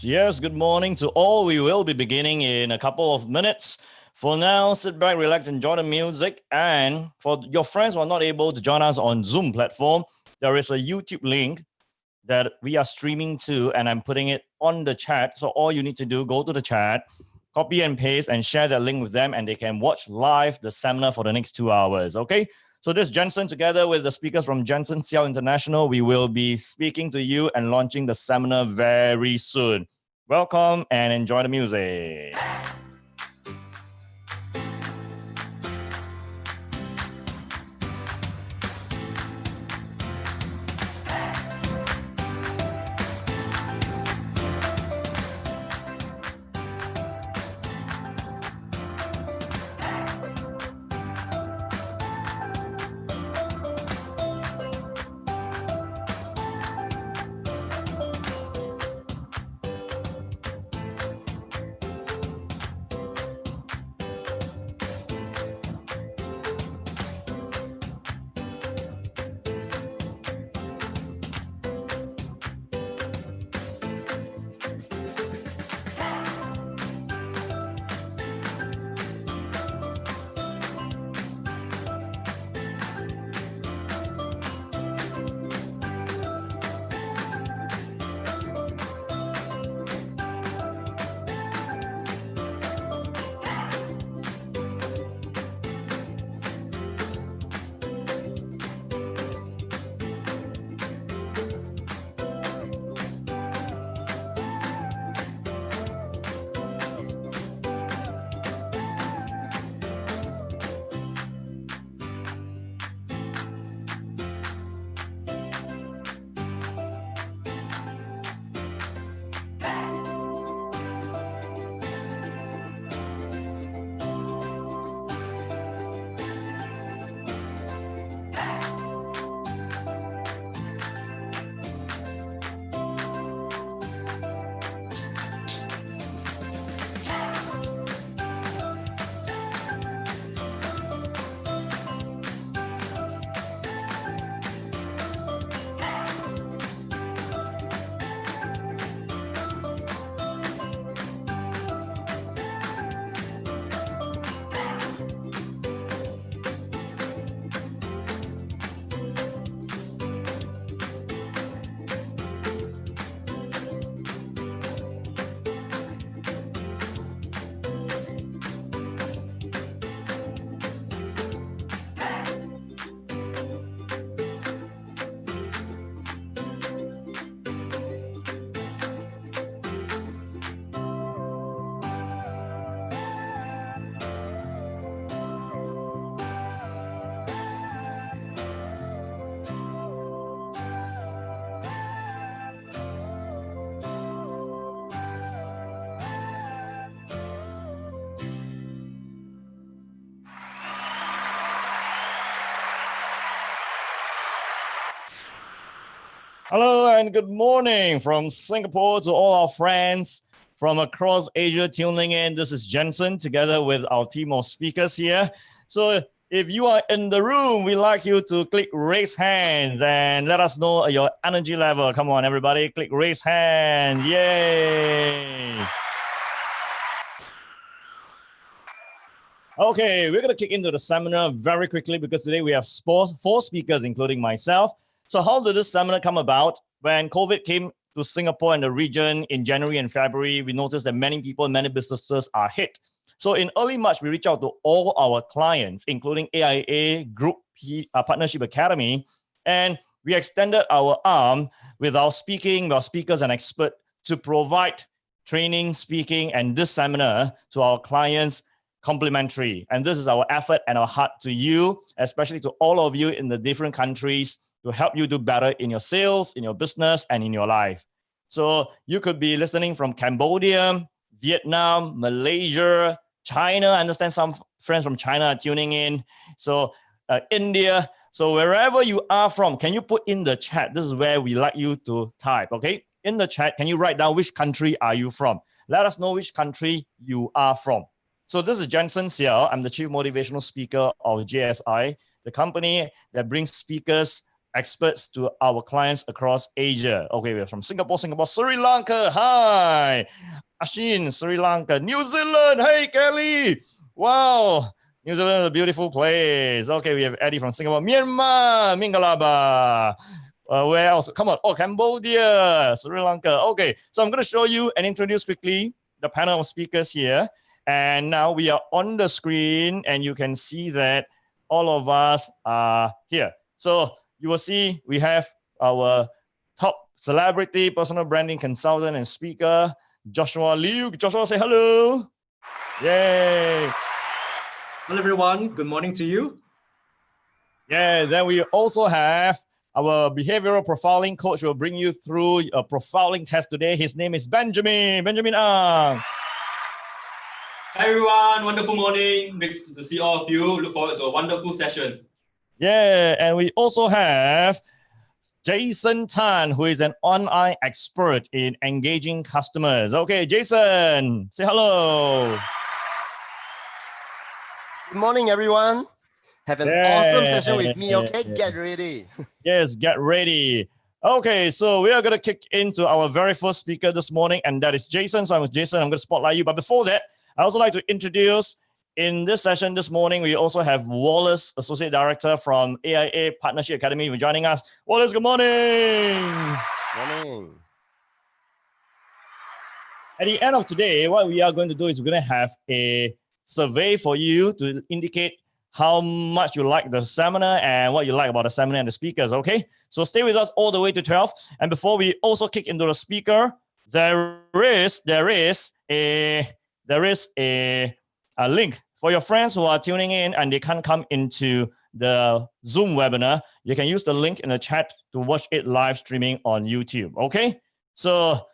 Yes, good morning to all. We will be beginning in a couple of minutes. For now, sit back, relax, enjoy the music. And for your friends who are not able to join us on Zoom platform, there is a YouTube link that we are streaming to, and I'm putting it on the chat. So all you need to do, go to the chat, copy and paste, and share that link with them, and they can watch live the seminar for the next 2 hours, okay? So this Jensen, together with the speakers from Jensen Siaw International, we will be speaking to you and launching the seminar very soon. Welcome and enjoy the music. Hello and good morning from Singapore to all our friends from across Asia tuning in. This is Jensen together with our team of speakers here. So if you are in the room, we'd like you to click raise hands and let us know your energy level. Come on, everybody, click raise hands. Yay! Okay, we're going to kick into the seminar very quickly because today we have four speakers, including myself. So how did this seminar come about? When COVID came to Singapore and the region in January and February, we noticed that many people, many businesses are hit. So in early March, we reached out to all our clients, including AIA Group Partnership Academy, and we extended our arm with our speakers and experts to provide training, speaking, and this seminar to our clients complimentary. And this is our effort and our heart to you, especially to all of you in the different countries, to help you do better in your sales, in your business, and in your life. So you could be listening from Cambodia, Vietnam, Malaysia, China. I understand some friends from China are tuning in. So India. So wherever you are from, can you put in the chat? This is where we like you to type, okay? In the chat, can you write down which country are you from? Let us know which country you are from. So this is Jensen Siaw. I'm the Chief Motivational Speaker of JSI, the company that brings speakers experts to our clients across Asia. Okay, we're from Singapore, Sri Lanka. Hi. Ashin, Sri Lanka. New Zealand. Hey, Kelly. Wow. New Zealand is a beautiful place. Okay, we have Eddie from Singapore. Myanmar. Mingalaba. Where else? Come on. Oh, Cambodia, Sri Lanka. Okay, so I'm going to show you and introduce quickly the panel of speakers here. And now we are on the screen and you can see that all of us are here. So you will see we have our top celebrity personal branding consultant and speaker, Joshua Liu. Joshua, say hello. Yay. Hello, everyone. Good morning to you. Yeah, then we also have our behavioral profiling coach will bring you through a profiling test today. His name is Benjamin. Benjamin Ang. Hi everyone, wonderful morning. Nice to see all of you. Look forward to a wonderful session. Yeah, and we also have Jason Tan, who is an online expert in engaging customers. Okay, Jason, say hello. Good morning, everyone. Have an awesome session with me, okay? Get ready. Yes, get ready. Okay, so we are going to kick into our very first speaker this morning, and that is Jason. So I'm with Jason. I'm going to spotlight you. But before that, I also like to introduce in this session this morning, we also have Wallace, Associate Director from AIA Partnership Academy, for joining us. Wallace, good morning. Morning. At the end of today, what we are going to do is we're going to have a survey for you to indicate how much you like the seminar and what you like about the seminar and the speakers, okay? So stay with us all the way to 12. And before we also kick into the speaker, there is a link for your friends who are tuning in and they can't come into the Zoom webinar. You can use the link in the chat to watch it live streaming on YouTube, okay? So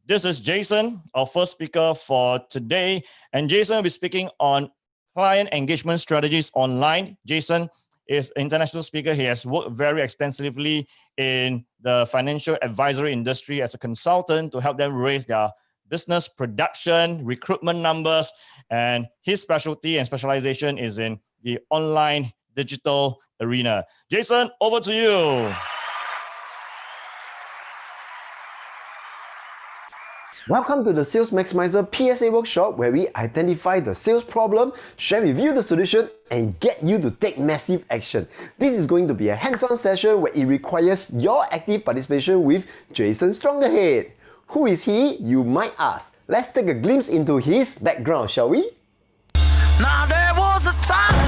this is Jason, our first speaker for today. And Jason will be speaking on client engagement strategies online. Jason is an international speaker. He has worked very extensively in the financial advisory industry as a consultant to help them raise their business production, recruitment numbers, and his specialty and specialization is in the online digital arena. Jason, over to you. Welcome to the Sales Maximizer PSA workshop, where we identify the sales problem, share with you the solution, and get you to take massive action. This is going to be a hands-on session where it requires your active participation with Jason Strongerhead. Who is he, you might ask? Let's take a glimpse into his background, shall we? Now there was a time.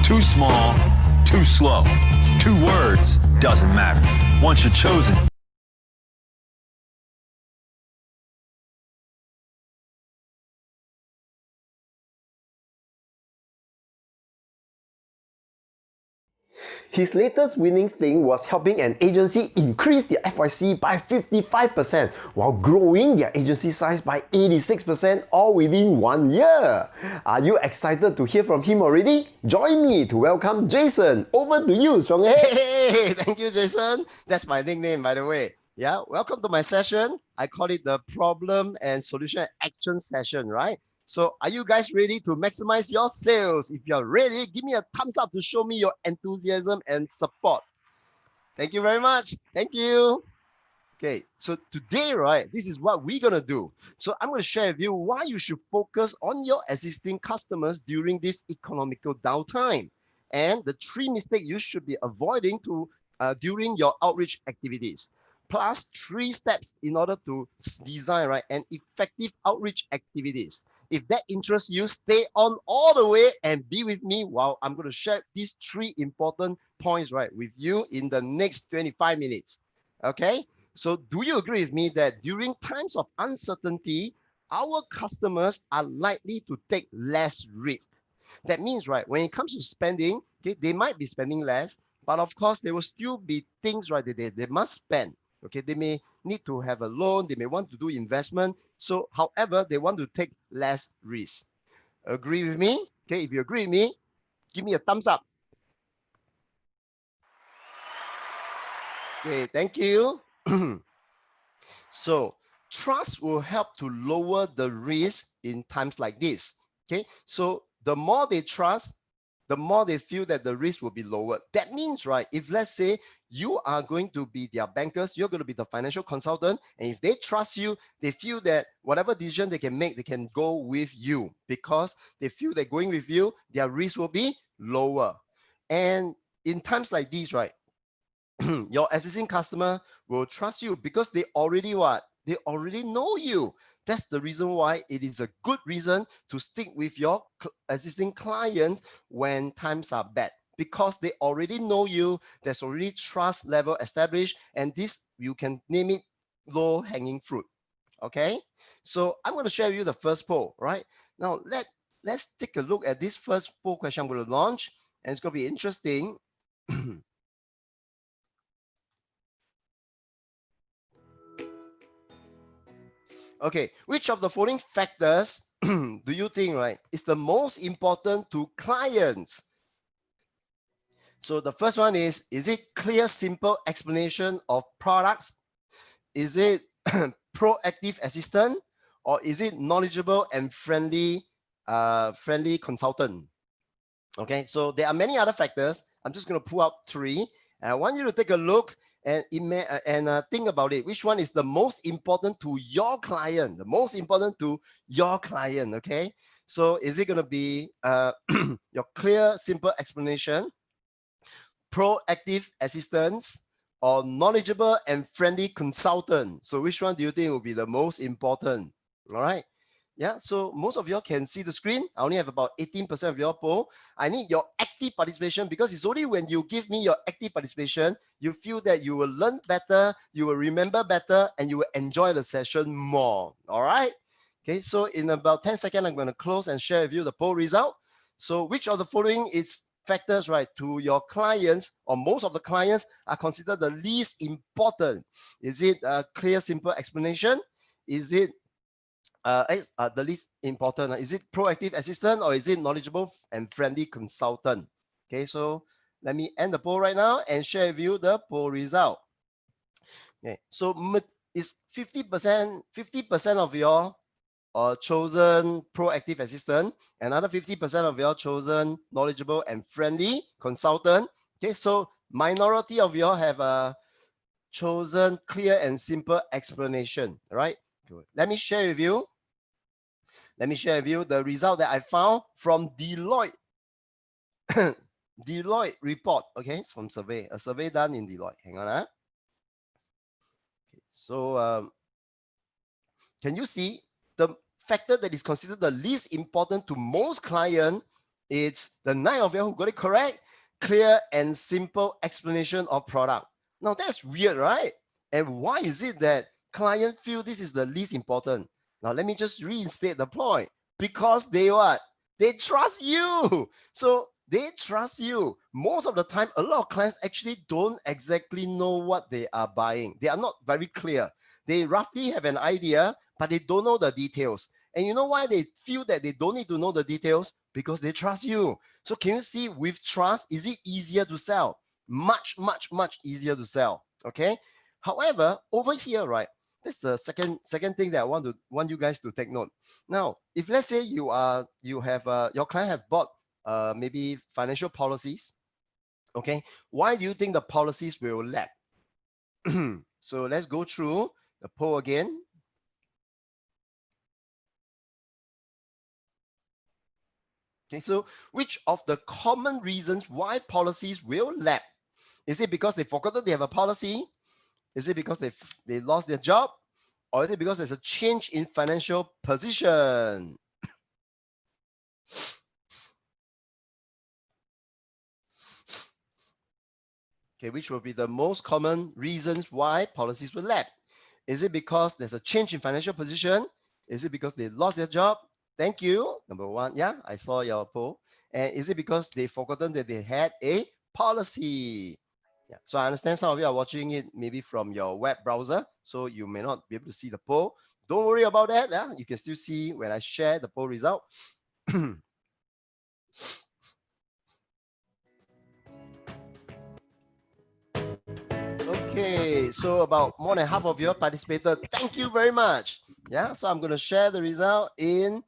Too small, too slow. 2 words, doesn't matter. Once you're chosen. His latest winning sting was helping an agency increase their FYC by 55% while growing their agency size by 86% all within 1 year. Are you excited to hear from him already? Join me to welcome Jason. Over to you, Stronghead. Hey, thank you, Jason. That's my nickname, by the way. Yeah, welcome to my session. I call it the problem and solution action session, right? So are you guys ready to maximize your sales? If you're ready, give me a thumbs up to show me your enthusiasm and support. Thank you very much. Thank you. Okay, so today, right, this is what we're going to do. So I'm going to share with you why you should focus on your existing customers during this economical downtime and the 3 mistakes you should be avoiding during your outreach activities. Plus 3 steps in order to design, right, an effective outreach activities. If that interests you, stay on all the way and be with me while I'm going to share these 3 important points, right, with you in the next 25 minutes. Okay, so do you agree with me that during times of uncertainty, our customers are likely to take less risk? That means, right, when it comes to spending, okay, they might be spending less, but of course, there will still be things, right, that they must spend. Okay, they may need to have a loan, they may want to do investment. So, however, they want to take less risk. Agree with me? Okay, if you agree with me, give me a thumbs up. Okay, thank you. So trust will help to lower the risk in times like this. Okay, so the more they trust, the more they feel that the risk will be lowered. That means, right, if let's say you are going to be their bankers, you're going to be the financial consultant, and if they trust you, they feel that whatever decision they can make, they can go with you because they feel that going with you, their risk will be lower. And in times like these, right, your existing customer will trust you because they already what? They already know you. That's the reason why it is a good reason to stick with your existing clients when times are bad, because they already know you. There's already trust level established, and this you can name it low hanging fruit. Okay, so I'm going to share with you the first poll. Right now, let's take a look at this first poll question I'm going to launch, and it's going to be interesting. Okay, which of the following factors do you think, right, is the most important to clients? So the first one is it clear, simple explanation of products? Is it proactive assistant? Or is it knowledgeable and friendly consultant? Okay, so there are many other factors. I'm just going to pull out 3. And I want you to take a look and think about it. Which one is the most important to your client? The most important to your client, okay? So is it going to be your clear, simple explanation, proactive assistance, or knowledgeable and friendly consultant? So which one do you think will be the most important? All right. Yeah, so most of you can see the screen. I only have about 18% of your poll. I need your active participation because it's only when you give me your active participation, you feel that you will learn better, you will remember better, and you will enjoy the session more. All right. Okay, so in about 10 seconds, I'm going to close and share with you the poll result. So which of the following is factors, right, to your clients, or most of the clients are considered the least important? Is it a clear, simple explanation? Is it the least important? Is it proactive assistant, or is it knowledgeable and friendly consultant? Okay, so let me end the poll right now and share with you the poll result. Okay, so is 50% of your chosen proactive assistant, another 50% of your chosen knowledgeable and friendly consultant. Okay, so minority of you have chosen clear and simple explanation. Right? Good. Let me share with you the result that I found from Deloitte. Deloitte report. Okay, it's from a survey done in Deloitte. Hang on. Okay, so can you see the factor that is considered the least important to most clients? It's the 9 of you who got it correct. Clear and simple explanation of product. Now that's weird, right? And why is it that clients feel this is the least important? Now let me just reinstate the point. Because they what? They trust you. So they trust you. Most of the time, a lot of clients actually don't exactly know what they are buying. They are not very clear. They roughly have an idea, but they don't know the details. And you know why they feel that they don't need to know the details? Because they trust you. So can you see, with trust, is it easier to sell? Much, much, much easier to sell. Okay. However, over here, right, that's the second thing that I want you guys to take note. Now, if let's say your client have bought maybe financial policies, okay, why do you think the policies will lag? So let's go through the poll again. Okay, so which of the common reasons why policies will lag? Is it because they forgot that they have a policy? Is it because they lost their job? Or is it because there's a change in financial position? Okay, which will be the most common reasons why policies will lag? Is it because there's a change in financial position? Is it because they lost their job? Thank you. Number 1, yeah, I saw your poll. And is it because they forgotten that they had a policy? Yeah, so I understand some of you are watching it maybe from your web browser, so you may not be able to see the poll. Don't worry about that. Yeah? You can still see when I share the poll result. Okay. Okay, so about more than half of you participated. Thank you very much. Yeah, so I'm going to share the result in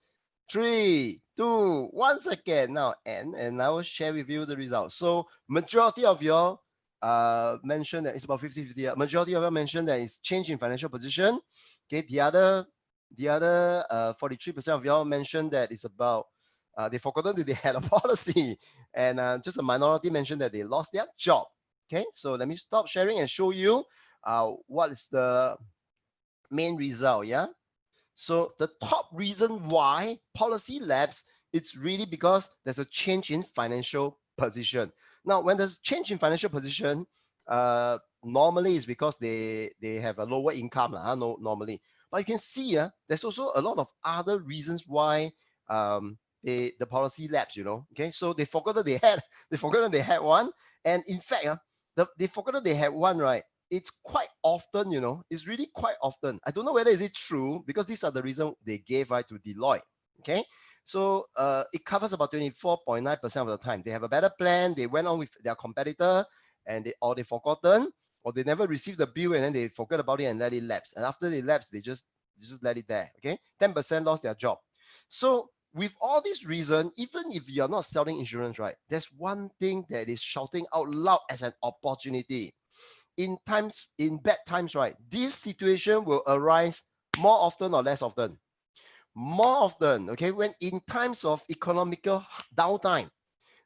3, 2, 1 second now, and I will share with you the result. So majority of you mentioned that it's about 50-50. Majority of you mentioned that it's change in financial position. Okay, the other 43% of y'all mentioned that it's about they forgotten that they had a policy, and just a minority mentioned that they lost their job. Okay, so let me stop sharing and show you what is the main result. Yeah, so the top reason why policy lapse, it's really because there's a change in financial position. Now, when there's change in financial position, normally it's because they have a lower income, normally. But you can see there's also a lot of other reasons why the policy lapse, Okay, so they forgot that they had one, and in fact, they forgot that they had one, right? It's quite often, it's really quite often. I don't know whether is it true, because these are the reasons they gave, right, to Deloitte. Okay, so it covers about 24.9% of the time. They have a better plan, they went on with their competitor, and they forgotten, or they never received the bill and then they forgot about it and let it lapse. And after they lapse, they just let it there. Okay, 10% lost their job. So with all these reasons, even if you're not selling insurance, right, there's one thing that is shouting out loud as an opportunity. In bad times, right, this situation will arise more often or less often? More often, okay? When in times of economical downtime,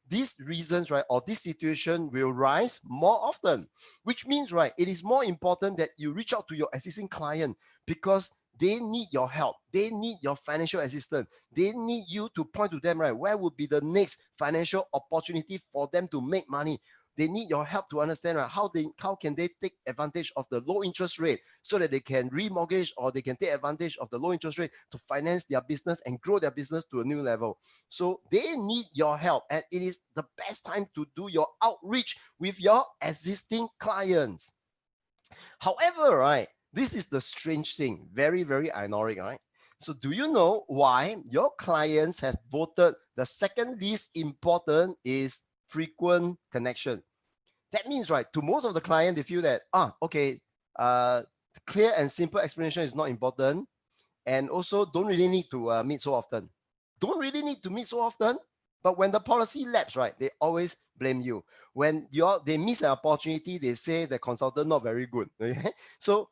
these reasons, right, or this situation will rise more often, which means, right, it is more important that you reach out to your existing client, because they need your help. They need your financial assistance. They need you to point to them, right, where would be the next financial opportunity for them to make money. They need your help to understand, right, how can they take advantage of the low interest rate so that they can remortgage, or they can take advantage of the low interest rate to finance their business and grow their business to a new level. So they need your help, and it is the best time to do your outreach with your existing clients. However, right, this is the strange thing, very, very ironic, right? So do you know why your clients have voted the second least important is frequent connection? That means, right, to most of the client, they feel that, okay, clear and simple explanation is not important, and also don't really need to meet so often. Don't really need to meet so often, but when the policy lapse, right, they always blame you. When they miss an opportunity, they say the consultant not very good. Okay? So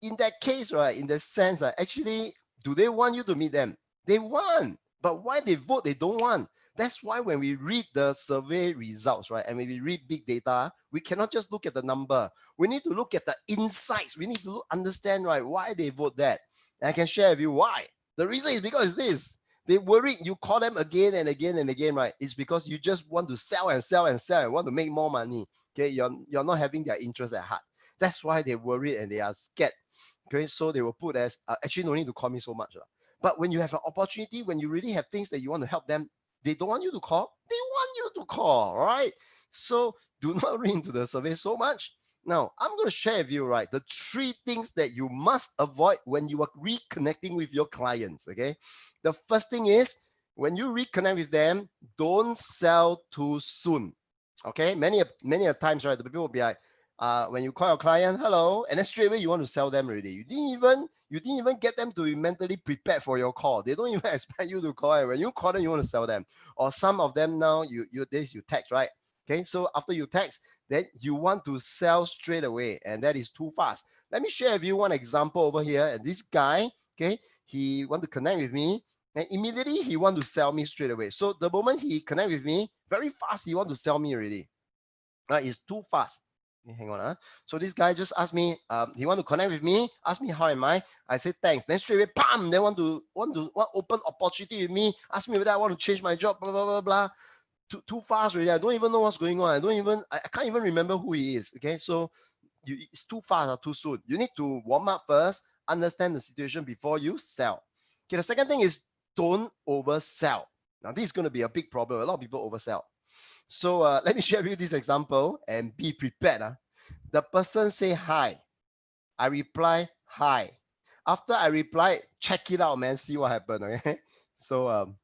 in that case, right, in that sense, actually, do they want you to meet them? They want. But why they vote, they don't want. That's why when we read the survey results, right, and when we read big data, we cannot just look at the number. We need to look at the insights. We need to understand, right, why they vote that. And I can share with you why. The reason is because this. They worry you call them again and again and again, right? It's because you just want to sell and sell and sell and want to make more money. Okay, you're not having their interest at heart. That's why they worry and they are scared. Okay, so they will put as actually no need to call me so much. But when you have an opportunity, when you really have things that you want to help them, they don't want you to call. They want you to call, right? So do not read into the survey so much. Now, I'm going to share with you, right, the 3 things that you must avoid when you are reconnecting with your clients, okay? The first thing is, when you reconnect with them, don't sell too soon, okay? Many a times, right, the people will be like, when you call your client, hello, and then straight away you want to sell them already. You didn't even get them to be mentally prepared for your call. They don't even expect you to call. And when you call them, you want to sell them. Or some of them now, you text, right? Okay, so after you text, then you want to sell straight away, and that is too fast. Let me share with you one example over here. And this guy, okay, he want to connect with me, and immediately he want to sell me straight away. So the moment he connect with me, very fast, he want to sell me already. Right, it's too fast. Hang on. So this guy just asked me, he want to connect with me, ask me how am I. I said thanks. Then straight away, bam, they want open opportunity with me, ask me whether I want to change my job, blah, blah, blah, blah. Too fast already. I don't even know what's going on. I can't even remember who he is. Okay, so it's too fast or too soon. You need to warm up first, understand the situation before you sell. Okay, the second thing is don't oversell. Now, this is going to be a big problem. A lot of people oversell. So let me share with you this example and be prepared. The person say hi. I reply hi. After I reply, check it out, man. See what happened. Okay. So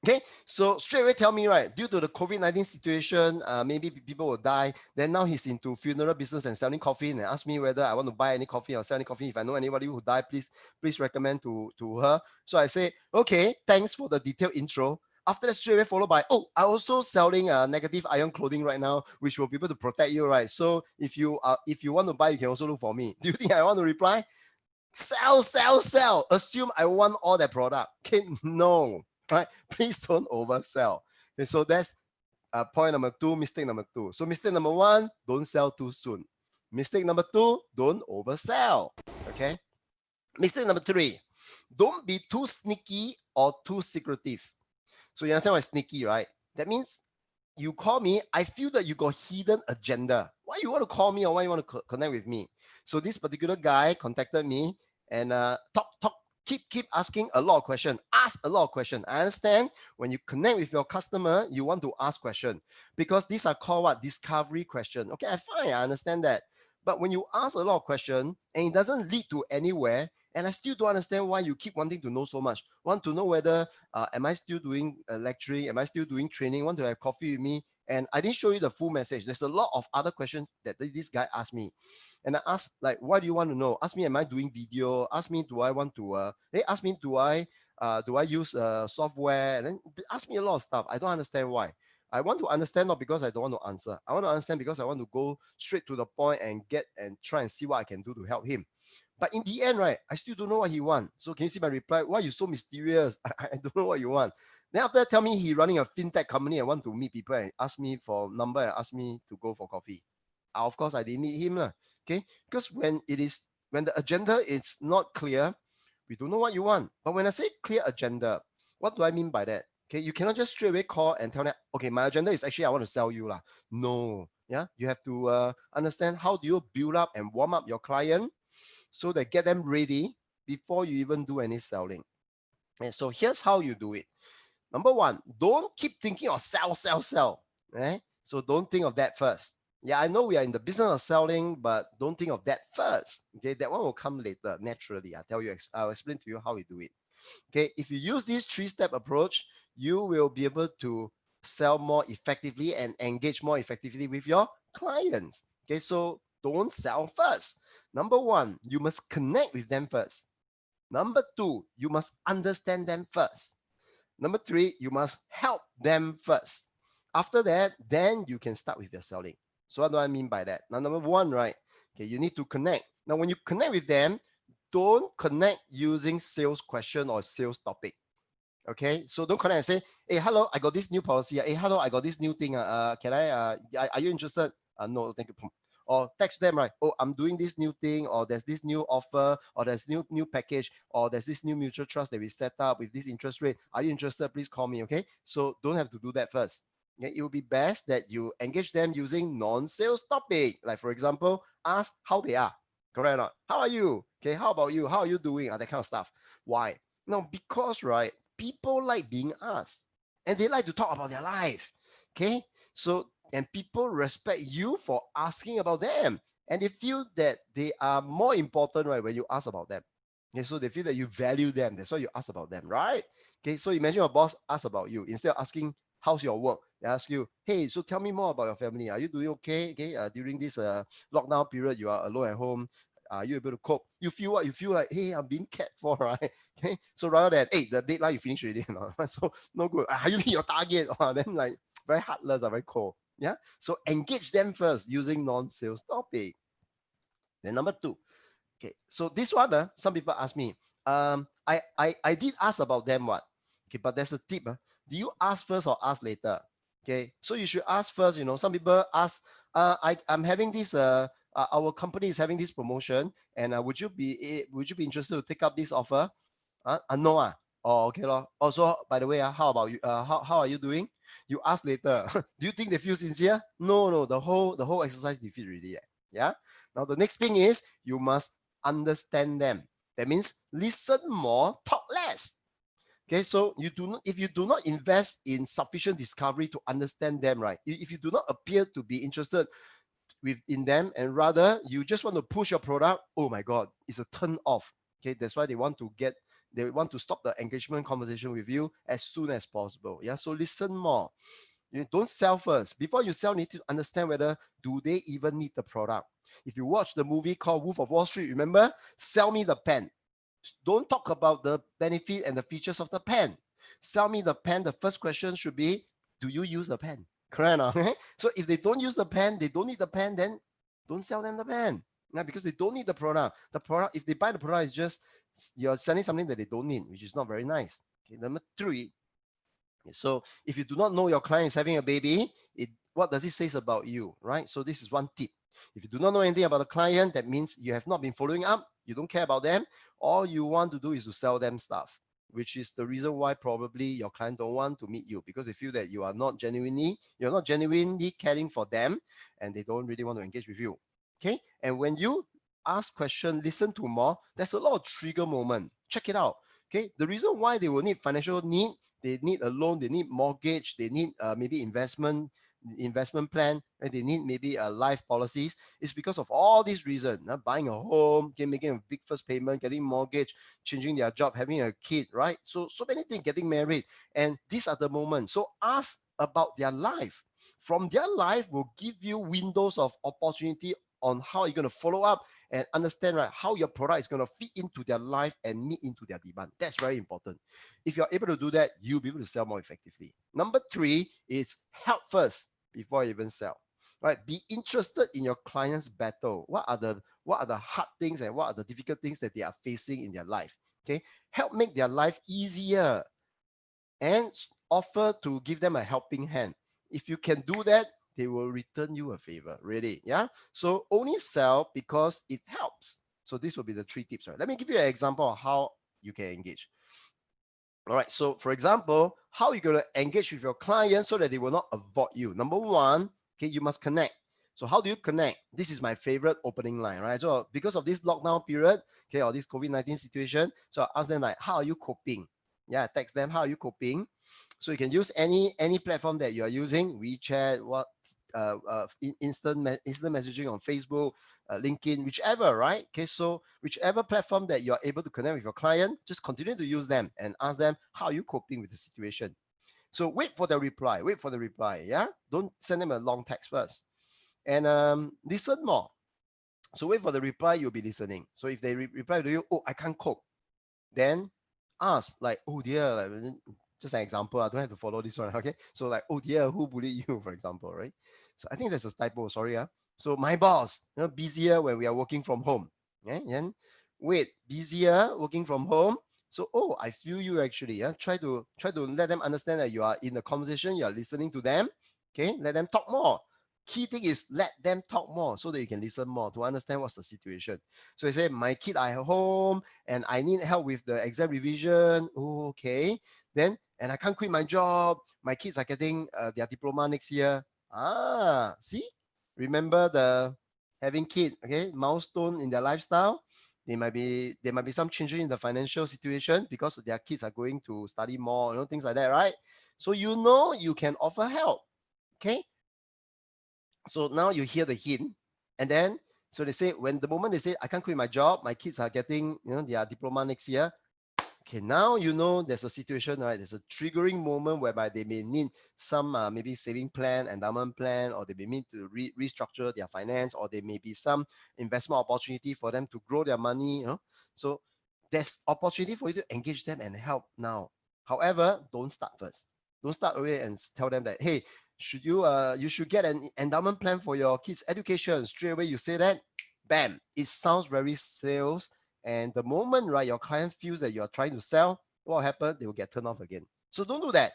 Okay, so straight away tell me, right, due to the COVID-19 situation, maybe people will die. Then now he's into funeral business and selling coffee, and ask me whether I want to buy any coffee or sell any coffee. If I know anybody who died, please recommend to her. So I say, okay, thanks for the detailed intro. After that, straight away followed by, oh, I also selling negative ion clothing right now, which will be able to protect you, right? So if you want to buy, you can also look for me. Do you think I want to reply? Sell, sell, sell. Assume I want all that product. Okay, no, right? Please don't oversell. And so that's point number 2, mistake number 2. So mistake number 1, don't sell too soon. Mistake number 2, don't oversell. Okay. Mistake number 3, don't be too sneaky or too secretive. So you understand what is sneaky, right? That means you call me, I feel that you got hidden agenda. Why you want to call me or why you want to connect with me? So this particular guy contacted me and keep asking a lot of questions. Ask a lot of questions. I understand when you connect with your customer, you want to ask questions because these are called what? Discovery question. Okay, I understand that. But when you ask a lot of questions and it doesn't lead to anywhere, and I still don't understand why you keep wanting to know so much. Want to know whether am I still doing lecturing? Am I still doing training? Want to have coffee with me? And I didn't show you the full message. There's a lot of other questions that this guy asked me. And I asked, like, what do you want to know? Ask me, am I doing video? Ask me, do I want to, ask me, do I use software? And then ask me a lot of stuff. I don't understand why. I want to understand not because I don't want to answer. I want to understand because I want to go straight to the point and try and see what I can do to help him. But in the end, right, I still don't know what he wants. So can you see my reply? Why are you so mysterious? I don't know what you want. Then after that, tell me he running a fintech company and want to meet people and ask me for number and ask me to go for coffee. Of course, I didn't meet him. Okay, because when the agenda is not clear, we don't know what you want. But when I say clear agenda, what do I mean by that? Okay, you cannot just straight away call and tell them, okay, my agenda is actually I want to sell you. No, yeah, you have to understand how do you build up and warm up your client so that get them ready before you even do any selling. And so here's how you do it. Number 1, don't keep thinking of sell. Eh? So don't think of that first. Yeah, I know we are in the business of selling, but don't think of that first. Okay, that one will come later naturally. I'll explain to you how we do it. Okay, if you use this 3-step approach, you will be able to sell more effectively and engage more effectively with your clients. Okay, so don't sell first. Number 1, you must connect with them first. Number 2, you must understand them first. Number 3, you must help them first. After that, then you can start with your selling. So what do I mean by that? Now, number 1, right? Okay, you need to connect. Now, when you connect with them, don't connect using sales question or sales topic. Okay, so don't connect and say, hey, hello, I got this new policy. Hey, hello, I got this new thing. Are you interested? No, thank you. Or text them, right? Oh, I'm doing this new thing, or there's this new offer, or there's new package, or there's this new mutual trust that we set up with this interest rate. Are you interested? Please call me. Okay, so don't have to do that first. Okay? It will be best that you engage them using non-sales topic. Like for example, ask how they are. Correct or not? How are you? Okay, how about you? How are you doing? That kind of stuff. Why? No, because right, people like being asked, and they like to talk about their life. Okay, so and people respect you for asking about them, and they feel that they are more important, right, when you ask about them. Okay, so they feel that you value them. That's why you ask about them, right? Okay, so imagine your boss asks about you instead of asking how's your work. They ask you, hey, so tell me more about your family. Are you doing okay? Okay, during this lockdown period, you are alone at home. Are you able to cope? You feel what? You feel like, hey, I'm being cared for, right? Okay, so rather than, hey, the deadline you finish already, so no good. You meet your target, then like very heartless, very cold. Yeah, so engage them first using non-sales topic. Then number 2, okay, so this one, some people ask me, I did ask about them what? Okay, but there's a tip. Do you ask first or ask later? Okay, so you should ask first. Some people ask, I'm having this, our company is having this promotion, and would you be interested to take up this offer? No. Oh, okay. Also, by the way, how about you? How are you doing? You ask later. Do you think they feel sincere? No. The whole exercise defeat really. Yeah. Now the next thing is you must understand them. That means listen more, talk less. Okay, so if you do not invest in sufficient discovery to understand them, right? If you do not appear to be interested in them, and rather you just want to push your product, oh my God, it's a turn off. Okay, that's why they want to stop the engagement conversation with you as soon as possible. Yeah, so listen more. You don't sell first. Before you sell, you need to understand whether do they even need the product. If you watch the movie called Wolf of Wall Street, remember, sell me the pen. Don't talk about the benefit and the features of the pen. Sell me the pen. The first question should be, do you use the pen? Correct? So if they don't use the pen, they don't need the pen, then don't sell them the pen. Yeah, because they don't need the product. The product, if they buy the product, it's just you're selling something that they don't need, which is not very nice. Okay, number 3. So if you do not know your client is having a baby, what does it say about you, right? So this is one tip. If you do not know anything about the client, that means you have not been following up, you don't care about them, all you want to do is to sell them stuff, which is the reason why probably your client don't want to meet you, because they feel that you're not genuinely caring for them, and they don't really want to engage with you. Okay, and when you ask questions, listen to more, there's a lot of trigger moment. Check it out. Okay, the reason why they will need financial need, they need a loan, they need mortgage, they need maybe investment plan, and they need maybe life policies, is because of all these reasons. Buying a home, okay, making a big first payment, getting mortgage, changing their job, having a kid, right? So many things, getting married, and these are the moments. So ask about their life. From their life will give you windows of opportunity on how you're going to follow up and understand, right, how your product is going to fit into their life and meet into their demand. That's very important. If you're able to do that, you'll be able to sell more effectively. Number 3 is help first before you even sell. Right? Be interested in your client's battle. What are the hard things and what are the difficult things that they are facing in their life? Okay, help make their life easier and offer to give them a helping hand. If you can do that, they will return you a favor, really. Yeah. So only sell because it helps. So this will be the 3 tips, right? Let me give you an example of how you can engage. All right. So for example, how are you going to engage with your client so that they will not avoid you? Number 1, okay, you must connect. So how do you connect? This is my favorite opening line, right? So because of this lockdown period, okay, or this COVID-19 situation, so I ask them like, how are you coping? Yeah, text them, how are you coping? So you can use any platform that you are using, WeChat, instant messaging on Facebook, LinkedIn, whichever, right? Okay, so whichever platform that you are able to connect with your client, just continue to use them and ask them, how are you coping with the situation? So wait for the reply. Yeah, don't send them a long text first, and listen more. So wait for the reply. You'll be listening. So if they reply to you, oh, I can't cope, then ask like, oh dear, like, just an example, I don't have to follow this one, okay? So like, oh dear, who bullied you, for example, right? So I think that's a typo, sorry. So my boss, busier when we are working from home. Yeah? And wait, busier working from home. So, oh, I feel you actually. Yeah? Try to let them understand that you are in the conversation, you are listening to them. Okay, let them talk more. Key thing is let them talk more so that you can listen more to understand what's the situation. So you say, my kid are at home and I need help with the exam revision. Oh, okay. Then, and I can't quit my job. My kids are getting their diploma next year. See? Remember the having kid, okay? Milestone in their lifestyle. There might be some changes in the financial situation because their kids are going to study more, things like that, right? So you can offer help. Okay. So now you hear the hint, and then so they say the moment they say I can't quit my job, my kids are getting their diploma next year. Okay, now there's a situation, right? There's a triggering moment whereby they may need some maybe saving plan, endowment plan, or they may need to restructure their finance, or there may be some investment opportunity for them to grow their money. So there's opportunity for you to engage them and help now. However, don't start first. Don't start away and tell them that, hey, you should get an endowment plan for your kids' education. Straight away you say that, bam, it sounds very sales. And the moment, right, your client feels that you're trying to sell, what will happen? They will get turned off again. So don't do that.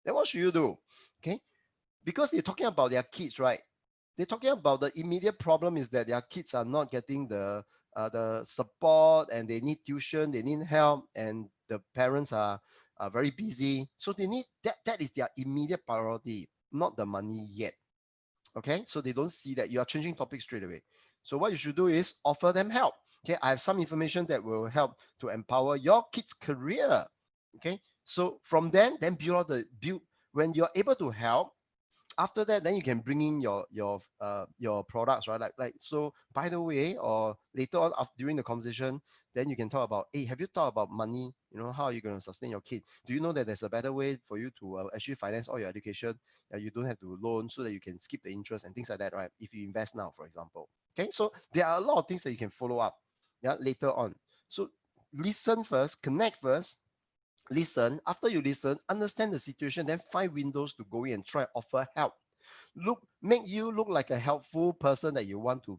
Then what should you do? Okay, because they're talking about their kids, right? They're talking about the immediate problem is that their kids are not getting the support, and they need tuition, they need help, and the parents are very busy. So they need that is their immediate priority, not the money yet. Okay, so they don't see that you are changing topics straight away. So what you should do is offer them help. Okay, I have some information that will help to empower your kids' career. Okay, so from then build when you're able to help, after that, then you can bring in your products, right? Like so. By the way, or later on during the conversation, then you can talk about, hey, have you thought about money? You know, how are you going to sustain your kid? Do you know that there's a better way for you to actually finance all your education? You don't have to loan so that you can skip the interest and things like that, right? If you invest now, for example. Okay, so there are a lot of things that you can follow up, yeah, later on. So listen first, connect first. Listen. After you listen, understand the situation, then find windows to go in and try offer help. Make you look like a helpful person that you want to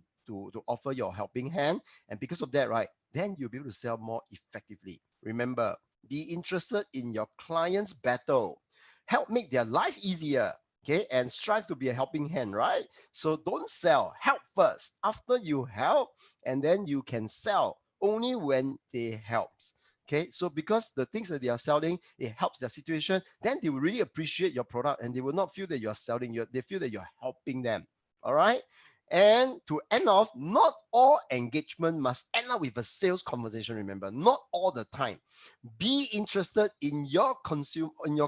offer your helping hand. And because of that, right, then you'll be able to sell more effectively. Remember, be interested in your client's battle. Help make their life easier. Okay, and strive to be a helping hand, right? So don't sell, help first. After you help, and then you can sell only when they helps. Okay, so because the things that they are selling, it helps their situation, then they will really appreciate your product and they will not feel that you are selling, they feel that you're helping them. All right. And to end off, not all engagement must end up with a sales conversation. Remember, not all the time. Be interested in your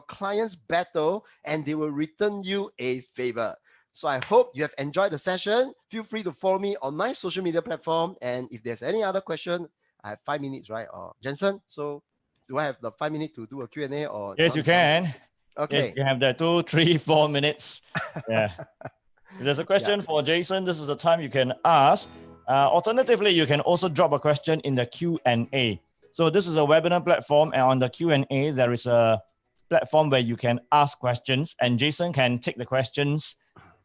client's battle, and they will return you a favor. So I hope you have enjoyed the session. Feel free to follow me on my social media platform. And if there's any other question, I have 5 minutes, right? Or Jensen, so do I have the 5 minutes to do a Q&A or? Yes, you can. Okay. Yes, you have that 2, 3, 4 minutes. Yeah. If there's a question for Jason, this is the time you can ask. Alternatively, you can also drop a question in the Q&A. So this is a webinar platform, and on the Q&A, there is a platform where you can ask questions, and Jason can take the questions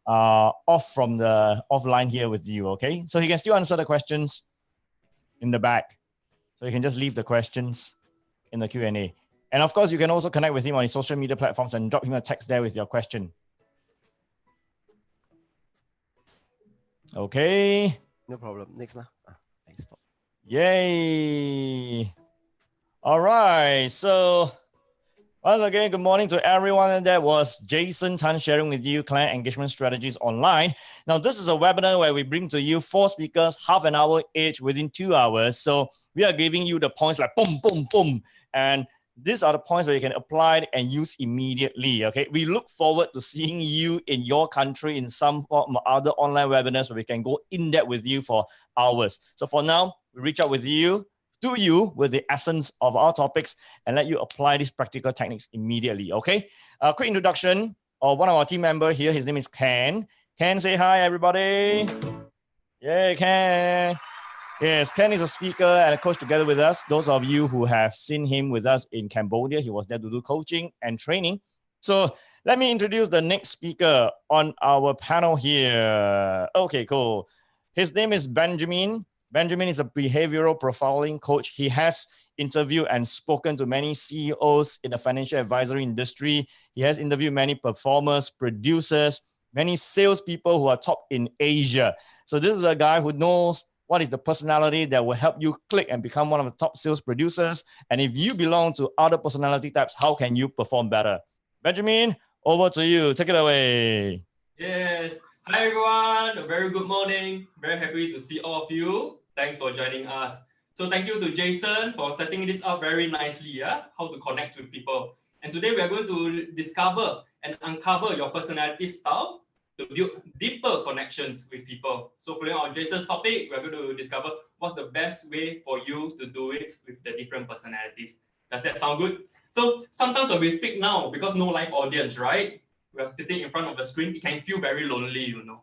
offline here with you, okay? So he can still answer the questions in the back. So you can just leave the questions in the Q&A. And of course, you can also connect with him on his social media platforms and drop him a text there with your question. Okay. No problem. Next now. Thanks. Yay. All right. So once again, good morning to everyone. And that was Jason Tan sharing with you client engagement strategies online. Now, this is a webinar where we bring to you 4 speakers, half an hour each within 2 hours. So we are giving you the points like boom, boom, boom. And these are the points where you can apply it and use immediately. Okay. We look forward to seeing you in your country in some other online webinars where we can go in depth with you for hours. So for now, we reach out with you with the essence of our topics and let you apply these practical techniques immediately. Okay. A quick introduction of one of our team members here. His name is Ken. Ken, say hi, everybody. Yay, Ken. Yes, Ken is a speaker and a coach together with us. Those of you who have seen him with us in Cambodia, he was there to do coaching and training. So let me introduce the next speaker on our panel here. Okay, cool. His name is Benjamin. Benjamin is a behavioral profiling coach. He has interviewed and spoken to many CEOs in the financial advisory industry. He has interviewed many performers, producers, many salespeople who are top in Asia. So this is a guy who knows what is the personality that will help you click and become one of the top sales producers. And if you belong to other personality types, how can you perform better? Benjamin, over to you. Take it away. Yes. Hi, everyone. A very good morning. Very happy to see all of you. Thanks for joining us. So thank you to Jason for setting this up very nicely, yeah? How to connect with people. And today we are going to discover and uncover your personality style to build deeper connections with people. So following on Jason's topic, we're going to discover what's the best way for you to do it with the different personalities. Does that sound good? So sometimes when we speak now, because no live audience, right? We are sitting in front of the screen, it can feel very lonely, you know.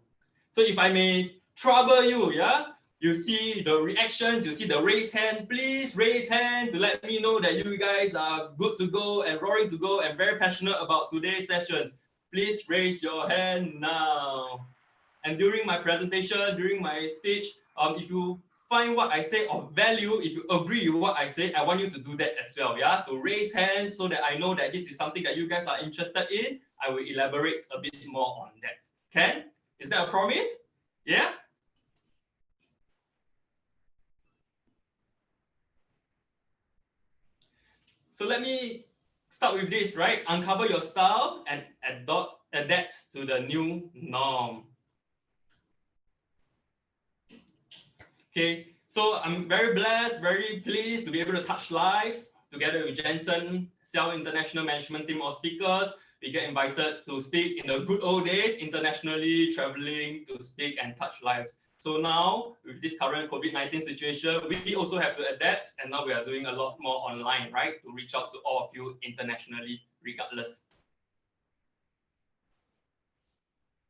So if I may trouble you, yeah? You see the reactions, you see the raised hand, please raise hand to let me know that you guys are good to go and roaring to go and very passionate about today's sessions. Please raise your hand now. And during my presentation, during my speech, if you find what I say of value, if you agree with what I say, I want you to do that as well, yeah? To raise hands so that I know that this is something that you guys are interested in. I will elaborate a bit more on that. Ken, is that a promise? Yeah? So let me start with this, right? Uncover your style and adapt to the new norm. Okay, so I'm very blessed, very pleased to be able to touch lives together with Jensen, Siaw International Management Team of speakers, we get invited to speak in the good old days, internationally, traveling to speak and touch lives. So now, with this current COVID-19 situation, we also have to adapt, and now we are doing a lot more online, right, to reach out to all of you internationally, regardless.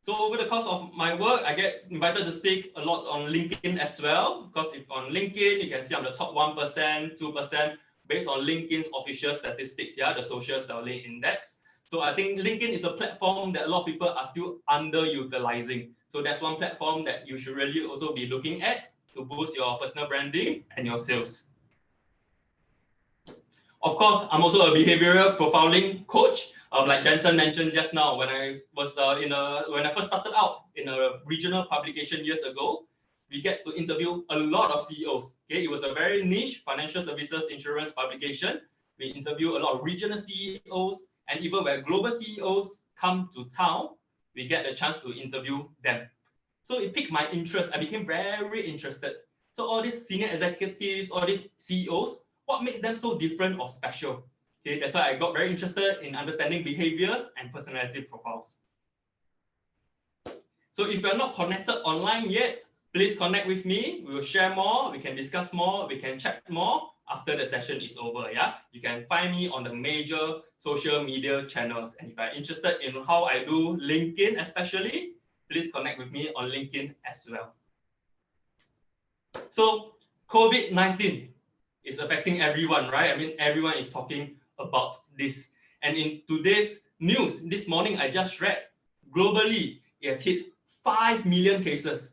So over the course of my work, I get invited to speak a lot on LinkedIn as well, because if on LinkedIn, you can see I'm the top 1%, 2%, based on LinkedIn's official statistics, yeah, the social selling index. So I think LinkedIn is a platform that a lot of people are still underutilizing. So that's one platform that you should really also be looking at to boost your personal branding and your sales. Of course, I'm also a behavioral profiling coach. Like Jensen mentioned just now, when I was when I first started out in a regional publication years ago, we get to interview a lot of CEOs. Okay, it was a very niche financial services insurance publication. We interview a lot of regional CEOs, and even where global CEOs come to town, we get the chance to interview them. So it piqued my interest. I became very interested. So all these senior executives, all these CEOs, what makes them so different or special? Okay, that's why I got very interested in understanding behaviors and personality profiles. So if you're not connected online yet, please connect with me. We will share more, we can discuss more, we can chat more after the session is over. Yeah, you can find me on the major social media channels. And if you're interested in how I do LinkedIn especially, please connect with me on LinkedIn as well. So COVID-19 is affecting everyone, right? I mean, everyone is talking about this. And in today's news, this morning I just read, globally, it has hit 5 million cases.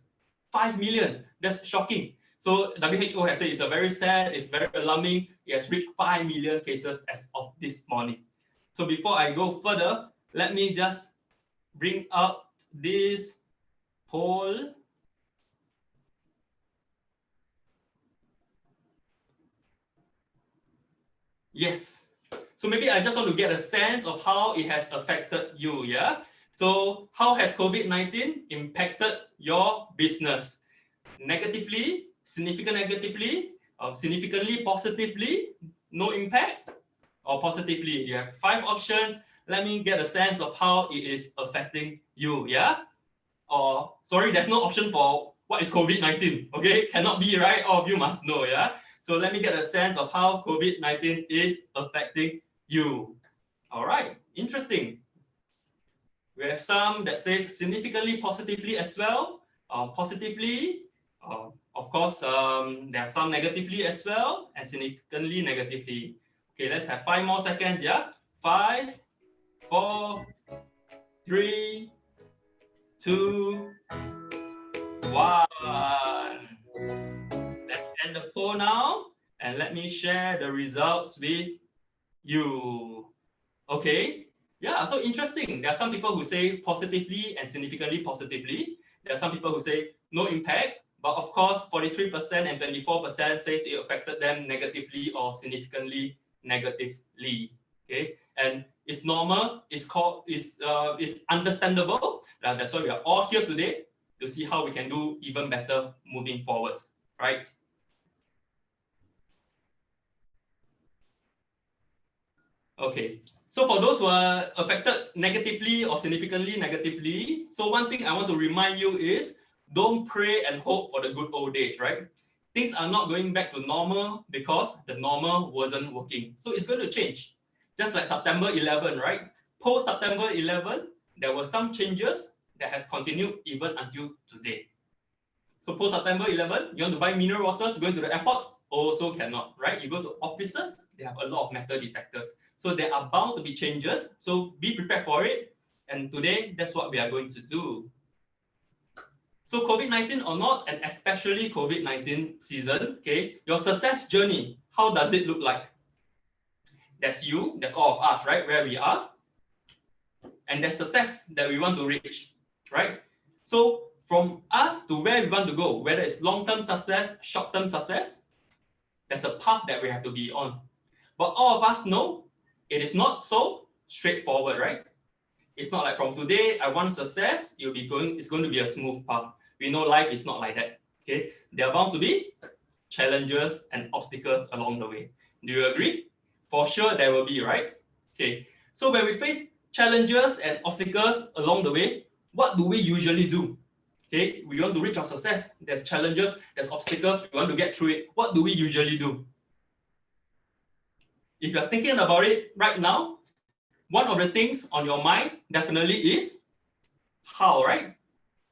5 million, that's shocking. So WHO has said it's a very sad, it's very alarming. It has reached 5 million cases as of this morning. So before I go further, let me just bring up this poll. Yes. So maybe I just want to get a sense of how it has affected you, yeah? So how has COVID-19 impacted your business? Negatively, significantly, significantly positively, no impact, or positively? You have 5 options. Let me get a sense of how it is affecting you, yeah? Or, sorry, there's no option for what is COVID-19, okay? Cannot be, right? All of you must know, yeah? So let me get a sense of how COVID-19 is affecting you. All right, interesting. We have some that says significantly positively as well. Positively, of course, there are some negatively as well, and significantly negatively. Okay, let's have 5 more seconds, yeah? 5, 4, 3, 2, 1. Let's end the poll now, and let me share the results with you. Okay, yeah, so interesting. There are some people who say positively and significantly positively. There are some people who say no impact, but of course, 43% and 24% says it affected them negatively or significantly negatively. Okay, and it's normal. It's understandable. That's why we are all here today to see how we can do even better moving forward, right? Okay, so for those who are affected negatively or significantly negatively, so one thing I want to remind you is don't pray and hope for the good old days, right? Things are not going back to normal because the normal wasn't working. So it's going to change. Just like September 11, right? Post September 11, there were some changes that has continued even until today. So post September 11, you want to buy mineral water to go into the airport? Also cannot, right? You go to offices, they have a lot of metal detectors. So there are bound to be changes. So be prepared for it. And today, that's what we are going to do. So COVID-19 or not, and especially COVID-19 season, okay, your success journey, how does it look like? That's you, that's all of us, right? Where we are. And there's success that we want to reach, right? So from us to where we want to go, whether it's long-term success, short-term success, there's a path that we have to be on. But all of us know it is not so straightforward, right? It's not like from today, I want success, it's going to be a smooth path. We know life is not like that, okay? There are bound to be challenges and obstacles along the way. Do you agree? For sure, there will be, right? Okay, so when we face challenges and obstacles along the way, what do we usually do? Okay, we want to reach our success. There's challenges, there's obstacles, we want to get through it. What do we usually do? If you're thinking about it right now, one of the things on your mind definitely is how, right?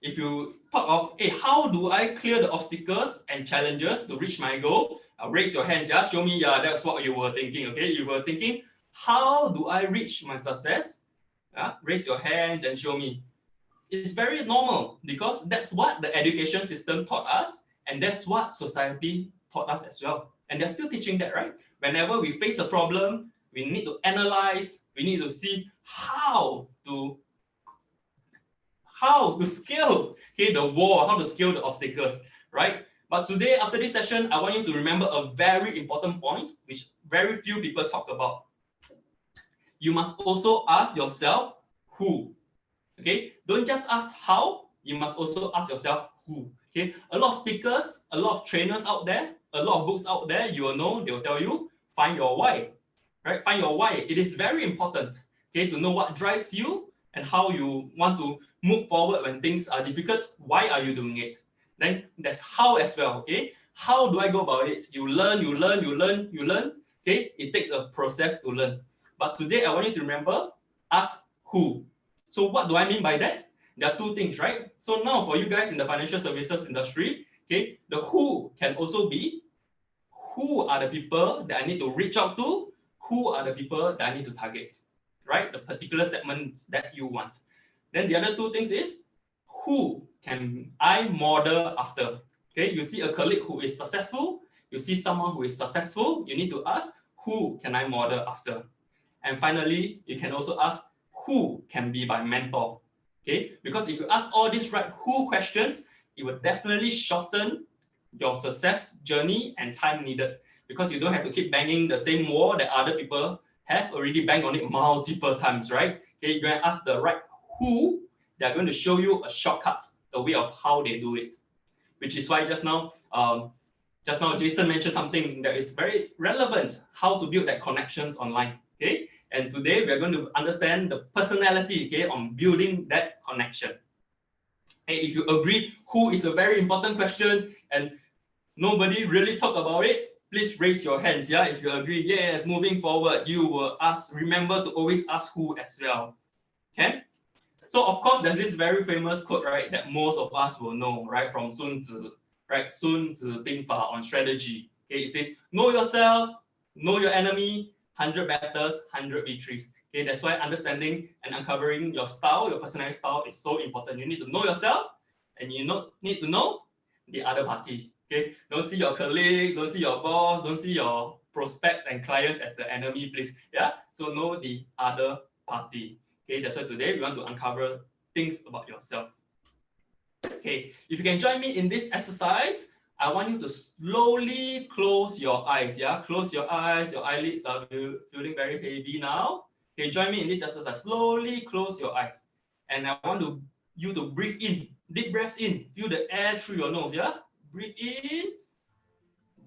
If you talk of, hey, how do I clear the obstacles and challenges to reach my goal? Raise your hands, yeah, show me, yeah, that's what you were thinking, okay? You were thinking, how do I reach my success? Raise your hands and show me. It's very normal because that's what the education system taught us, and that's what society taught us as well. And they're still teaching that, right? Whenever we face a problem, we need to analyze, we need to see how to scale, okay, the wall, how to scale the obstacles, right? But today, after this session, I want you to remember a very important point, which very few people talk about. You must also ask yourself who. Okay, don't just ask how, you must also ask yourself who. Okay, a lot of speakers, a lot of trainers out there, a lot of books out there, you will know, they will tell you, find your why, right? Find your why. It is very important, okay, to know what drives you and how you want to move forward when things are difficult. Why are you doing it? Then there's how as well, okay? How do I go about it? You learn, okay? It takes a process to learn. But today I want you to remember, ask who. So what do I mean by that? There are two things, right? So now for you guys in the financial services industry, okay, the who can also be, who are the people that I need to reach out to? Who are the people that I need to target, right? The particular segments that you want. Then the other two things is, who can I model after? Okay, you see a colleague who is successful, you see someone who is successful, you need to ask, who can I model after? And finally, you can also ask, who can be my mentor? Okay, because if you ask all these right who questions, it will definitely shorten your success journey and time needed, because you don't have to keep banging the same wall that other people have already banged on it multiple times, right? Okay, you're going to ask the right who, they're going to show you a shortcut, the way of how they do it, which is why just now Jason mentioned something that is very relevant, how to build that connections online, okay? And today we're going to understand the personality, okay, on building that connection. Hey, if you agree, who is a very important question and nobody really talk about it, please raise your hands, yeah? If you agree, yes, moving forward, you will ask, remember to always ask who as well, okay? So of course, there's this very famous quote, right, that most of us will know, right, from Sun Tzu, right, Sun Tzu Bing Fa on strategy. Okay, it says, know yourself, know your enemy, 100 battles, 100 victories. Okay, that's why understanding and uncovering your style, your personality style is so important. You need to know yourself and you need to know the other party. Okay, don't see your colleagues, don't see your boss, don't see your prospects and clients as the enemy, please. Yeah, so know the other party. Okay, that's why today we want to uncover things about yourself. Okay, if you can join me in this exercise, I want you to slowly close your eyes. Yeah, close your eyes. Your eyelids are feeling very heavy now. Okay, join me in this exercise. Slowly close your eyes. And I want you to breathe in. Deep breaths in. Feel the air through your nose. Yeah, breathe in.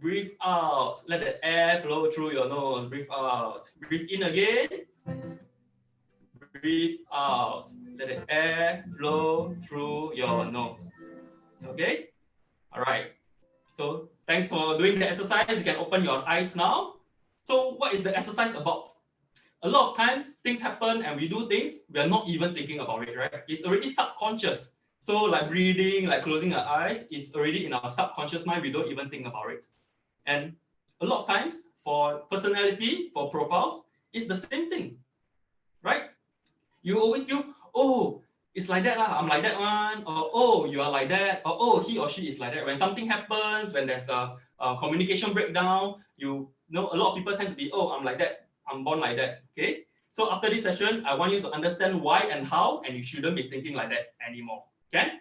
Breathe out. Let the air flow through your nose. Breathe out. Breathe in again. Breathe out. Let the air flow through your nose. Okay? All right. So thanks for doing the exercise. You can open your eyes now. So what is the exercise about? A lot of times things happen and we do things, we are not even thinking about it, right? It's already subconscious. So like breathing, like closing our eyes, is already in our subconscious mind. We don't even think about it. And a lot of times for personality, for profiles, it's the same thing, right? You always feel, oh, it's like that, I'm like that one, or oh, you are like that, or oh, he or she is like that. When something happens, when there's a communication breakdown, you know, a lot of people tend to be, oh, I'm like that, I'm born like that, okay? So after this session, I want you to understand why and how, and you shouldn't be thinking like that anymore, okay?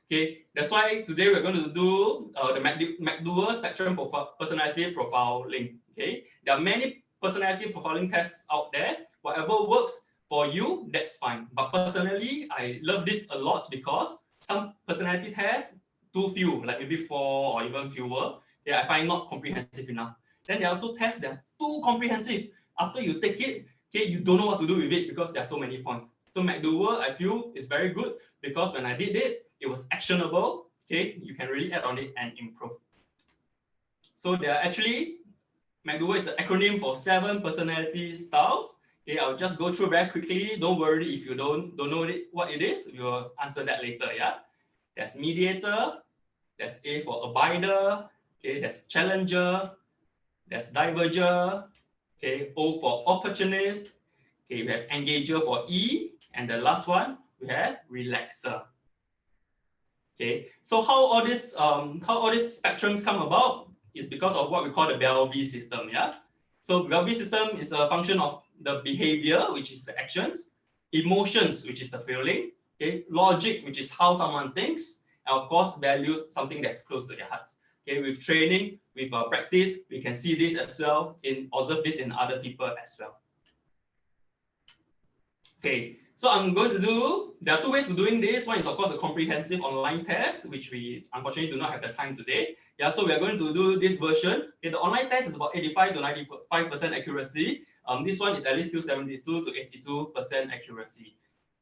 Okay, that's why today we're going to do the McDougall Spectrum Personality Profiling, okay? There are many personality profiling tests out there. Whatever works for you, that's fine. But personally, I love this a lot because some personality tests, too few, like maybe 4 or even fewer, I find not comprehensive enough. Then there are also tests that are too comprehensive. After you take it, okay, you don't know what to do with it because there are so many points. So McDoer, I feel, is very good because when I did it, it was actionable. Okay, you can really add on it and improve. So there are actually, McDoer is an acronym for 7 personality styles. Okay, I'll just go through very quickly. Don't worry if you don't know what it is. We will answer that later. Yeah, there's mediator. There's A for abider. Okay, there's challenger. There's diverger. Okay, O for opportunist. Okay, we have engager for E, and the last one we have relaxer. Okay, so how all these spectrums come about is because of what we call the Bellevue system. Yeah, so Bellevue system is a function of the behavior, which is the actions, emotions, which is the feeling, okay, logic, which is how someone thinks, and of course values, something that's close to their heart. Okay, with training, with practice, we can see this as well, observe this in other people as well. Okay, so I'm going to do, there are 2 ways of doing this. One is of course a comprehensive online test, which we unfortunately do not have the time today. Yeah, so we are going to do this version. Okay, the online test is about 85 to 95% accuracy. This one is at least still 72 to 82% accuracy.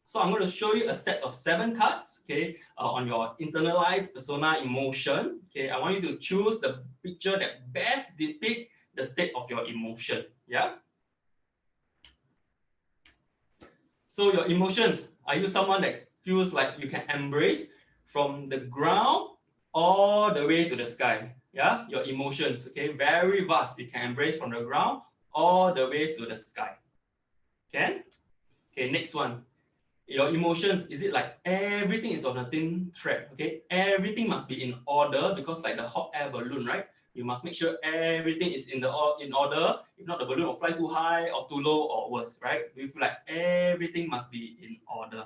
So I'm going to show you a set of 7 cards, okay, on your internalized persona emotion. Okay, I want you to choose the picture that best depicts the state of your emotion. Yeah. So your emotions, are you someone that feels like you can embrace from the ground all the way to the sky? Yeah, your emotions, okay, very vast. You can embrace from the ground all the way to the sky. Can? Okay, next one. Your emotions, is it like everything is on a thin thread? Okay, everything must be in order because like the hot air balloon, right? You must make sure everything is in order. If not, the balloon will fly too high or too low or worse, right? We feel like everything must be in order.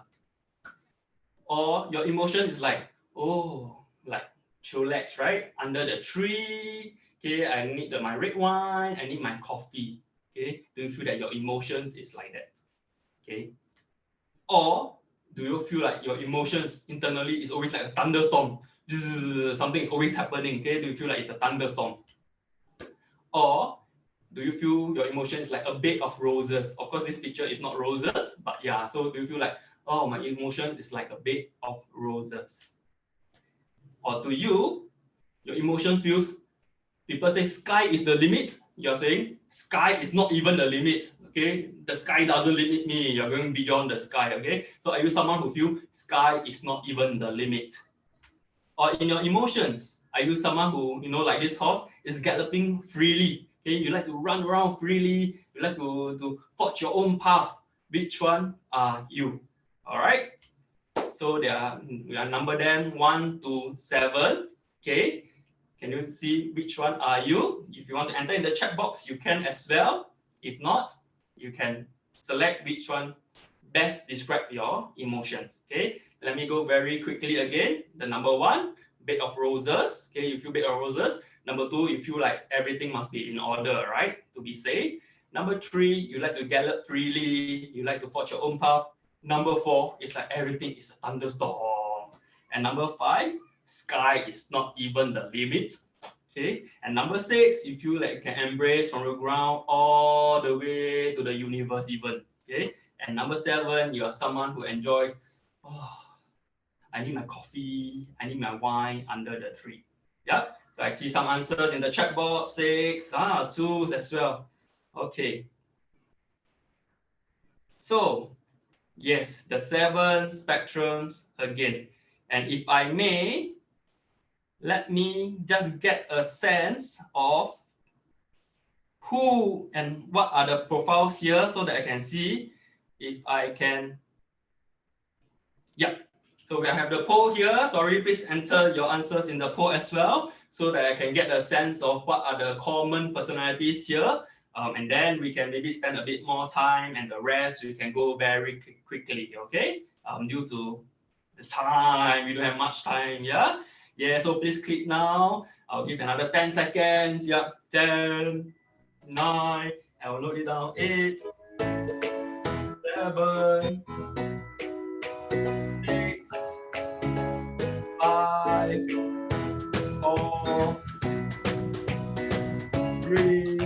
Or your emotion is like, oh, like chillax, right? Under the tree. Okay, I need my red wine. I need my coffee. Okay, do you feel that your emotions is like that? Okay. Or do you feel like your emotions internally is always like a thunderstorm? Something is always happening. Okay, do you feel like it's a thunderstorm? Or do you feel your emotion is like a bed of roses? Of course, this picture is not roses, but yeah. So do you feel like, oh, my emotions is like a bed of roses? Or to you, your emotion feels, people say sky is the limit. You're saying sky is not even the limit. Okay, the sky doesn't limit me. You're going beyond the sky. Okay, so are you someone who feels sky is not even the limit? Or in your emotions, are you someone who, like this horse is galloping freely? Okay, you like to run around freely. You like to forge your own path. Which one are you? All right. So we are number them 1 to 7. Okay. Can you see which one are you? If you want to enter in the chat box, you can as well. If not, you can select which one best describe your emotions. Okay, let me go very quickly again. The number 1, bed of roses. Okay, you feel bed of roses. Number 2, you feel like everything must be in order, right? To be safe. Number 3, you like to gallop freely. You like to forge your own path. Number 4, it's like everything is a thunderstorm. And number 5, sky is not even the limit. Okay, and number 6, you feel like you can embrace from the ground all the way to the universe even. Okay, and number 7, you are someone who enjoys, oh, I need my coffee, I need my wine under the tree. Yeah, so I see some answers in the chat box. 6, 2s as well. Okay, so yes, the 7 spectrums again. And if I may, let me just get a sense of who and what are the profiles here so that I can see if I can. Yep. So we have the poll here. Sorry, please enter your answers in the poll as well so that I can get a sense of what are the common personalities here. And then we can maybe spend a bit more time and the rest we can go very quickly, okay? Due to the time, we don't have much time, yeah? Yeah, so please click now. I'll give another 10 seconds. Yep, 10, 9, I will note it down. 8, 7, 6, 5, 4, 3,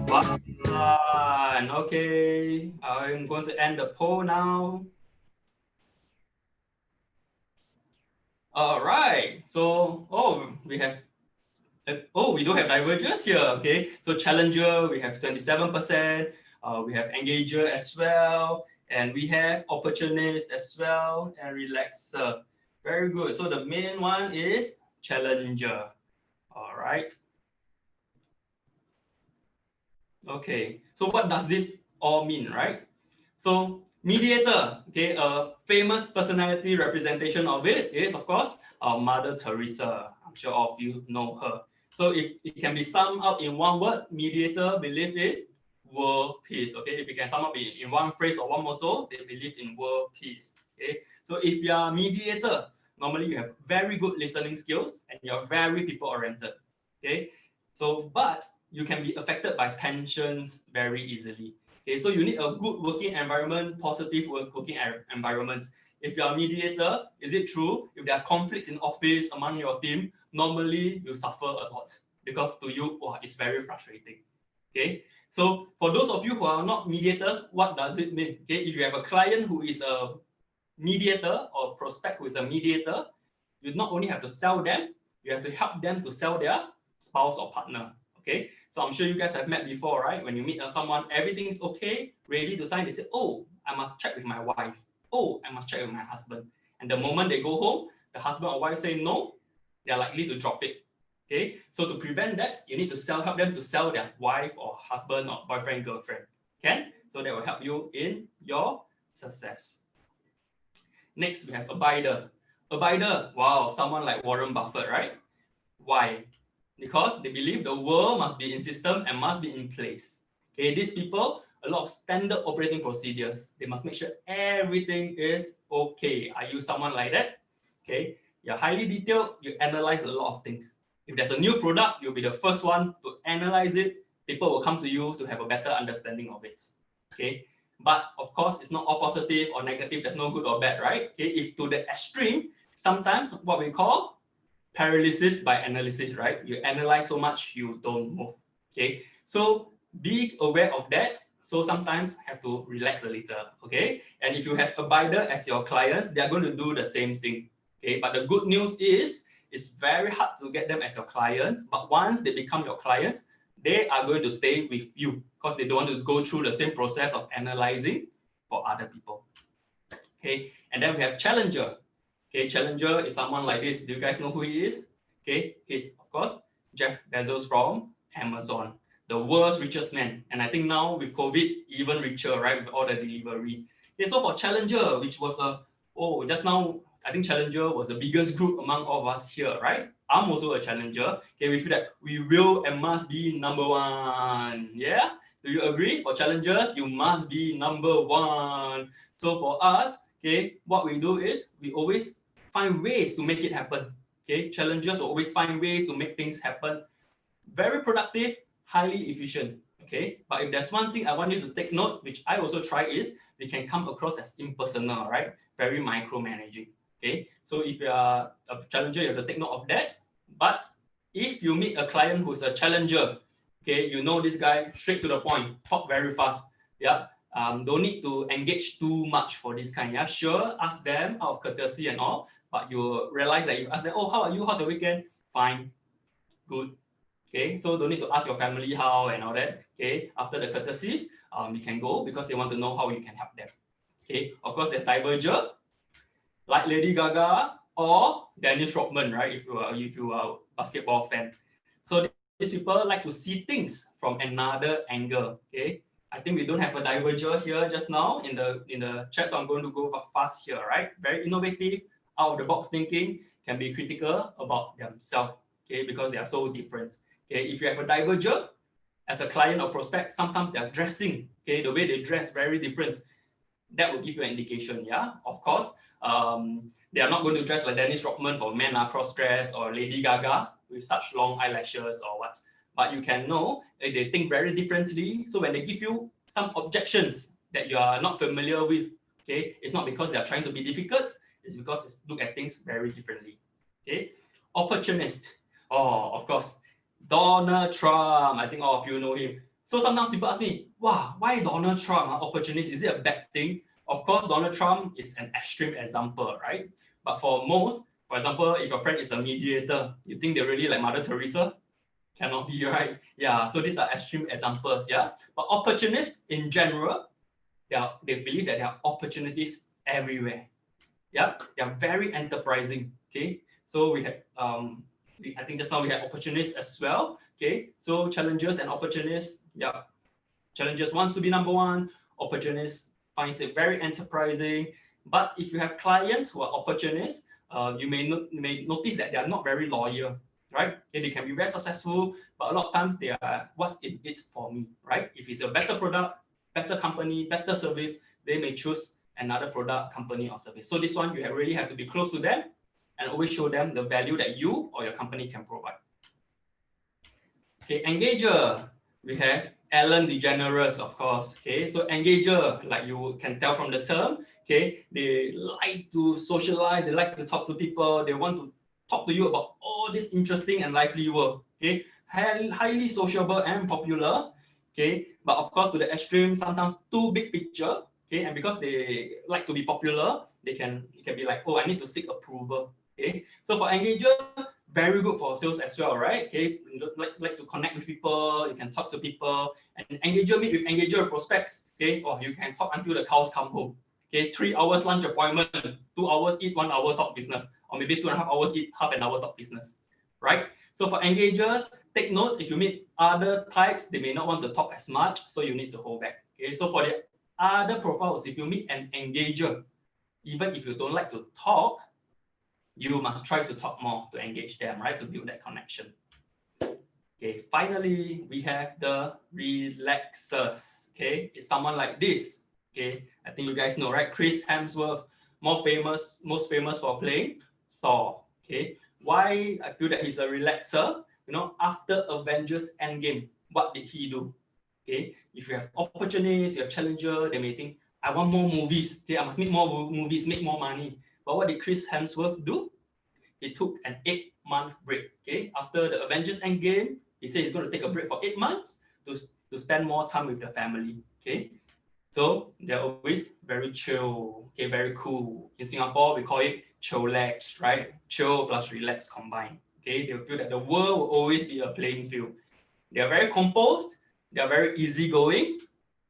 One. Okay, I'm going to end the poll now. All right. So, we do have divergers here. Okay. So challenger, we have 27%. We have engager as well. And we have opportunist as well. And relaxer. Very good. So the main one is challenger. All right. Okay. So what does this all mean, right? So mediator, okay, a famous personality representation of it is, of course, Mother Teresa. I'm sure all of you know her. So if it can be summed up in one word, mediator believe in world peace. Okay, if you can sum up in one phrase or one motto, they believe in world peace. Okay, so if you are a mediator, normally you have very good listening skills and you're very people oriented. Okay, so but you can be affected by tensions very easily. Okay, so you need a good working environment, positive working environment. If you're a mediator, is it true? If there are conflicts in office among your team, normally you suffer a lot because to you, it's very frustrating. Okay, so for those of you who are not mediators, what does it mean? Okay, if you have a client who is a mediator or prospect who is a mediator, you not only have to sell them, you have to help them to sell their spouse or partner. Okay, so I'm sure you guys have met before, right? When you meet someone, everything is okay, ready to sign, they say, oh, I must check with my wife. Oh, I must check with my husband. And the moment they go home, the husband or wife say no, they're likely to drop it. Okay, so to prevent that, you need to help them to sell their wife or husband or boyfriend, girlfriend. Okay, so that will help you in your success. Next, we have abider. Abider, wow, someone like Warren Buffett, right? Why? Because they believe the world must be in system and must be in place. Okay, these people, a lot of standard operating procedures. They must make sure everything is okay. Are you someone like that? Okay, you're highly detailed, you analyze a lot of things. If there's a new product, you'll be the first one to analyze it. People will come to you to have a better understanding of it. Okay, but of course, it's not all positive or negative. There's no good or bad, right? Okay, if to the extreme, sometimes what we call paralysis by analysis, right? You analyze so much, you don't move. Okay, so be aware of that. So sometimes have to relax a little. Okay, and if you have abider as your clients, they are going to do the same thing. Okay, but the good news is it's very hard to get them as your clients. But once they become your clients, they are going to stay with you because they don't want to go through the same process of analyzing for other people. Okay, and then we have challenger. Okay, challenger is someone like this. Do you guys know who he is? Okay, he's of course Jeff Bezos from Amazon, the world's richest man. And I think now with COVID, even richer, right? With all the delivery. Okay, so for challenger, which was just now, I think challenger was the biggest group among all of us here, right? I'm also a challenger. Okay, we feel that we will and must be number one. Yeah, do you agree? For challengers, you must be number one. So for us, okay, what we do is we always find ways to make it happen. Okay, challengers will always find ways to make things happen. Very productive, highly efficient. Okay, but if there's one thing I want you to take note, which I also try, is we can come across as impersonal, right? Very micromanaging. Okay, so if you are a challenger, you have to take note of that. But if you meet a client who's a challenger, okay, you know this guy straight to the point, talk very fast. Yeah. Don't need to engage too much for this kind. Yeah, sure, ask them out of courtesy and all, but you realize that you ask them, oh, how are you? How's your weekend? Fine, good. Okay, so don't need to ask your family how and all that. Okay, after the courtesies, you can go because they want to know how you can help them. Okay, of course, there's diverger, like Lady Gaga or Dennis Rodman, right? If you are a basketball fan, so these people like to see things from another angle. Okay. I think we don't have a diverger here just now in the chat, so I'm going to go fast here, right? Very innovative, out of the box thinking, can be critical about themselves, okay, because they are so different. Okay, if you have a diverger as a client or prospect, sometimes they are dressing, okay, the way they dress very different. That will give you an indication, yeah. Of course, they are not going to dress like Dennis Rodman for men are cross-dress or Lady Gaga with such long eyelashes or what. But you can know they think very differently. So when they give you some objections that you are not familiar with, okay, it's not because they are trying to be difficult. It's because they look at things very differently. Okay, opportunist. Oh, of course, Donald Trump. I think all of you know him. So sometimes people ask me, wow, why Donald Trump, opportunist? Is it a bad thing? Of course, Donald Trump is an extreme example, right? But for most, for example, if your friend is a mediator, you think they're really like Mother Teresa? Cannot be, right? Yeah, so these are extreme examples, yeah? But opportunists in general, they believe that there are opportunities everywhere. Yeah, they are very enterprising, okay? So we had, I think just now we had opportunists as well, okay? So challengers and opportunists, yeah. Challengers wants to be number one, opportunists finds it very enterprising. But if you have clients who are opportunists, you may notice that they are not very loyal, right? Okay, they can be very successful, but a lot of times they are, what's in it for me, right? If it's a better product, better company, better service, they may choose another product, company, or service. So this one, you really have to be close to them and always show them the value that you or your company can provide. Okay, engager, we have Ellen DeGeneres, of course. Okay, so engager, like you can tell from the term, okay, they like to socialize, they like to talk to people, they want to talk to you about all this interesting and lively work. Okay, highly sociable and popular. Okay, but of course to the extreme, sometimes too big picture. Okay, and because they like to be popular, it can be like, oh, I need to seek approval. Okay, so for engager, very good for sales as well, right? Okay, like to connect with people, you can talk to people, and engager meet with engager prospects. Okay, or you can talk until the cows come home. Okay, 3 hours lunch appointment, 2 hours eat, 1 hour talk business, or maybe 2.5 hours eat, half an hour talk business, right? So for engagers, take notes. If you meet other types, they may not want to talk as much, so you need to hold back. Okay, so for the other profiles, if you meet an engager, even if you don't like to talk, you must try to talk more to engage them, right? To build that connection. Okay, finally, we have the relaxers. Okay, it's someone like this. Okay, I think you guys know, right? Chris Hemsworth, most famous for playing Thor. Okay, why I feel that he's a relaxer? You know, after Avengers Endgame, what did he do? Okay, if you have opportunities, you have challenger, they may think, I want more movies. Okay, I must make more movies, make more money. But what did Chris Hemsworth do? He took an 8-month break. Okay, after the Avengers Endgame, he said he's going to take a break for 8 months to spend more time with the family. Okay, so they're always very chill. Okay, very cool. In Singapore, we call it chillax, right? Chill plus relax combined. Okay, they feel that the world will always be a playing field. They are very composed. They are very easygoing.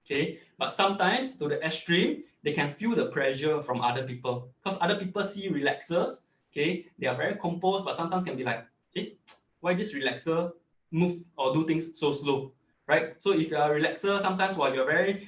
Okay, but sometimes to the extreme, they can feel the pressure from other people because other people see relaxers. Okay, they are very composed, but sometimes can be like, hey, why this relaxer move or do things so slow, right? So if you are a relaxer, sometimes while you're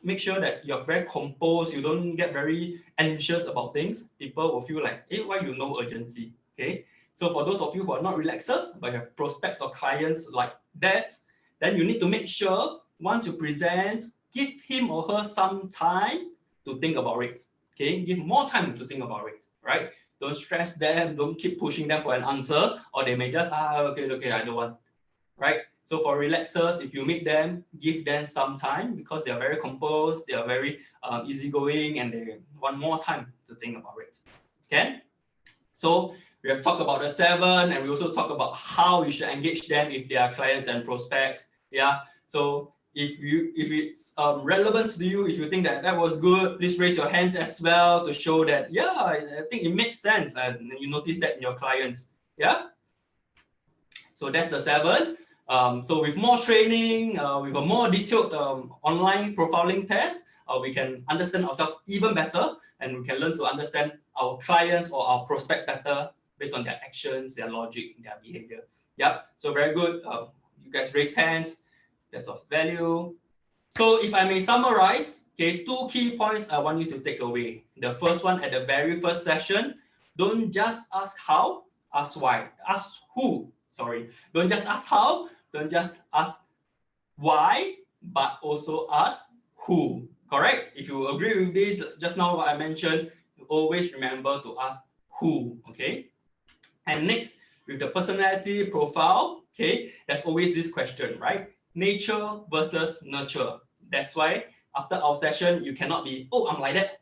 make sure that you're very composed, you don't get very anxious about things, people will feel like, hey, why you no urgency? Okay, so for those of you who are not relaxers, but you have prospects or clients like that, then you need to make sure once you present, give him or her some time to think about it. Okay, give more time to think about it, right? Don't stress them, don't keep pushing them for an answer, or they may just, okay, I don't want, right? So for relaxers, if you meet them, give them some time because they are very composed, they are very easygoing, and they want more time to think about it. Okay? So we have talked about the 7, and we also talk about how you should engage them if they are clients and prospects. Yeah. So if it's relevant to you, if you think that was good, please raise your hands as well to show that, yeah, I think it makes sense and you notice that in your clients. Yeah. So that's the 7. So with more training, with a more detailed online profiling test, we can understand ourselves even better, and we can learn to understand our clients or our prospects better based on their actions, their logic, their behavior. Yeah. So very good. You guys raised hands. That's of value. So if I may summarize, okay, 2 key points I want you to take away. The first one at the very first session, don't just ask how, ask why. Ask who, sorry. Don't just ask how, don't just ask why, but also ask who, correct? If you agree with this, just now what I mentioned, always remember to ask who, okay? And next, with the personality profile, okay, there's always this question, right? Nature versus nurture. That's why after our session, you cannot be, oh, I'm like that.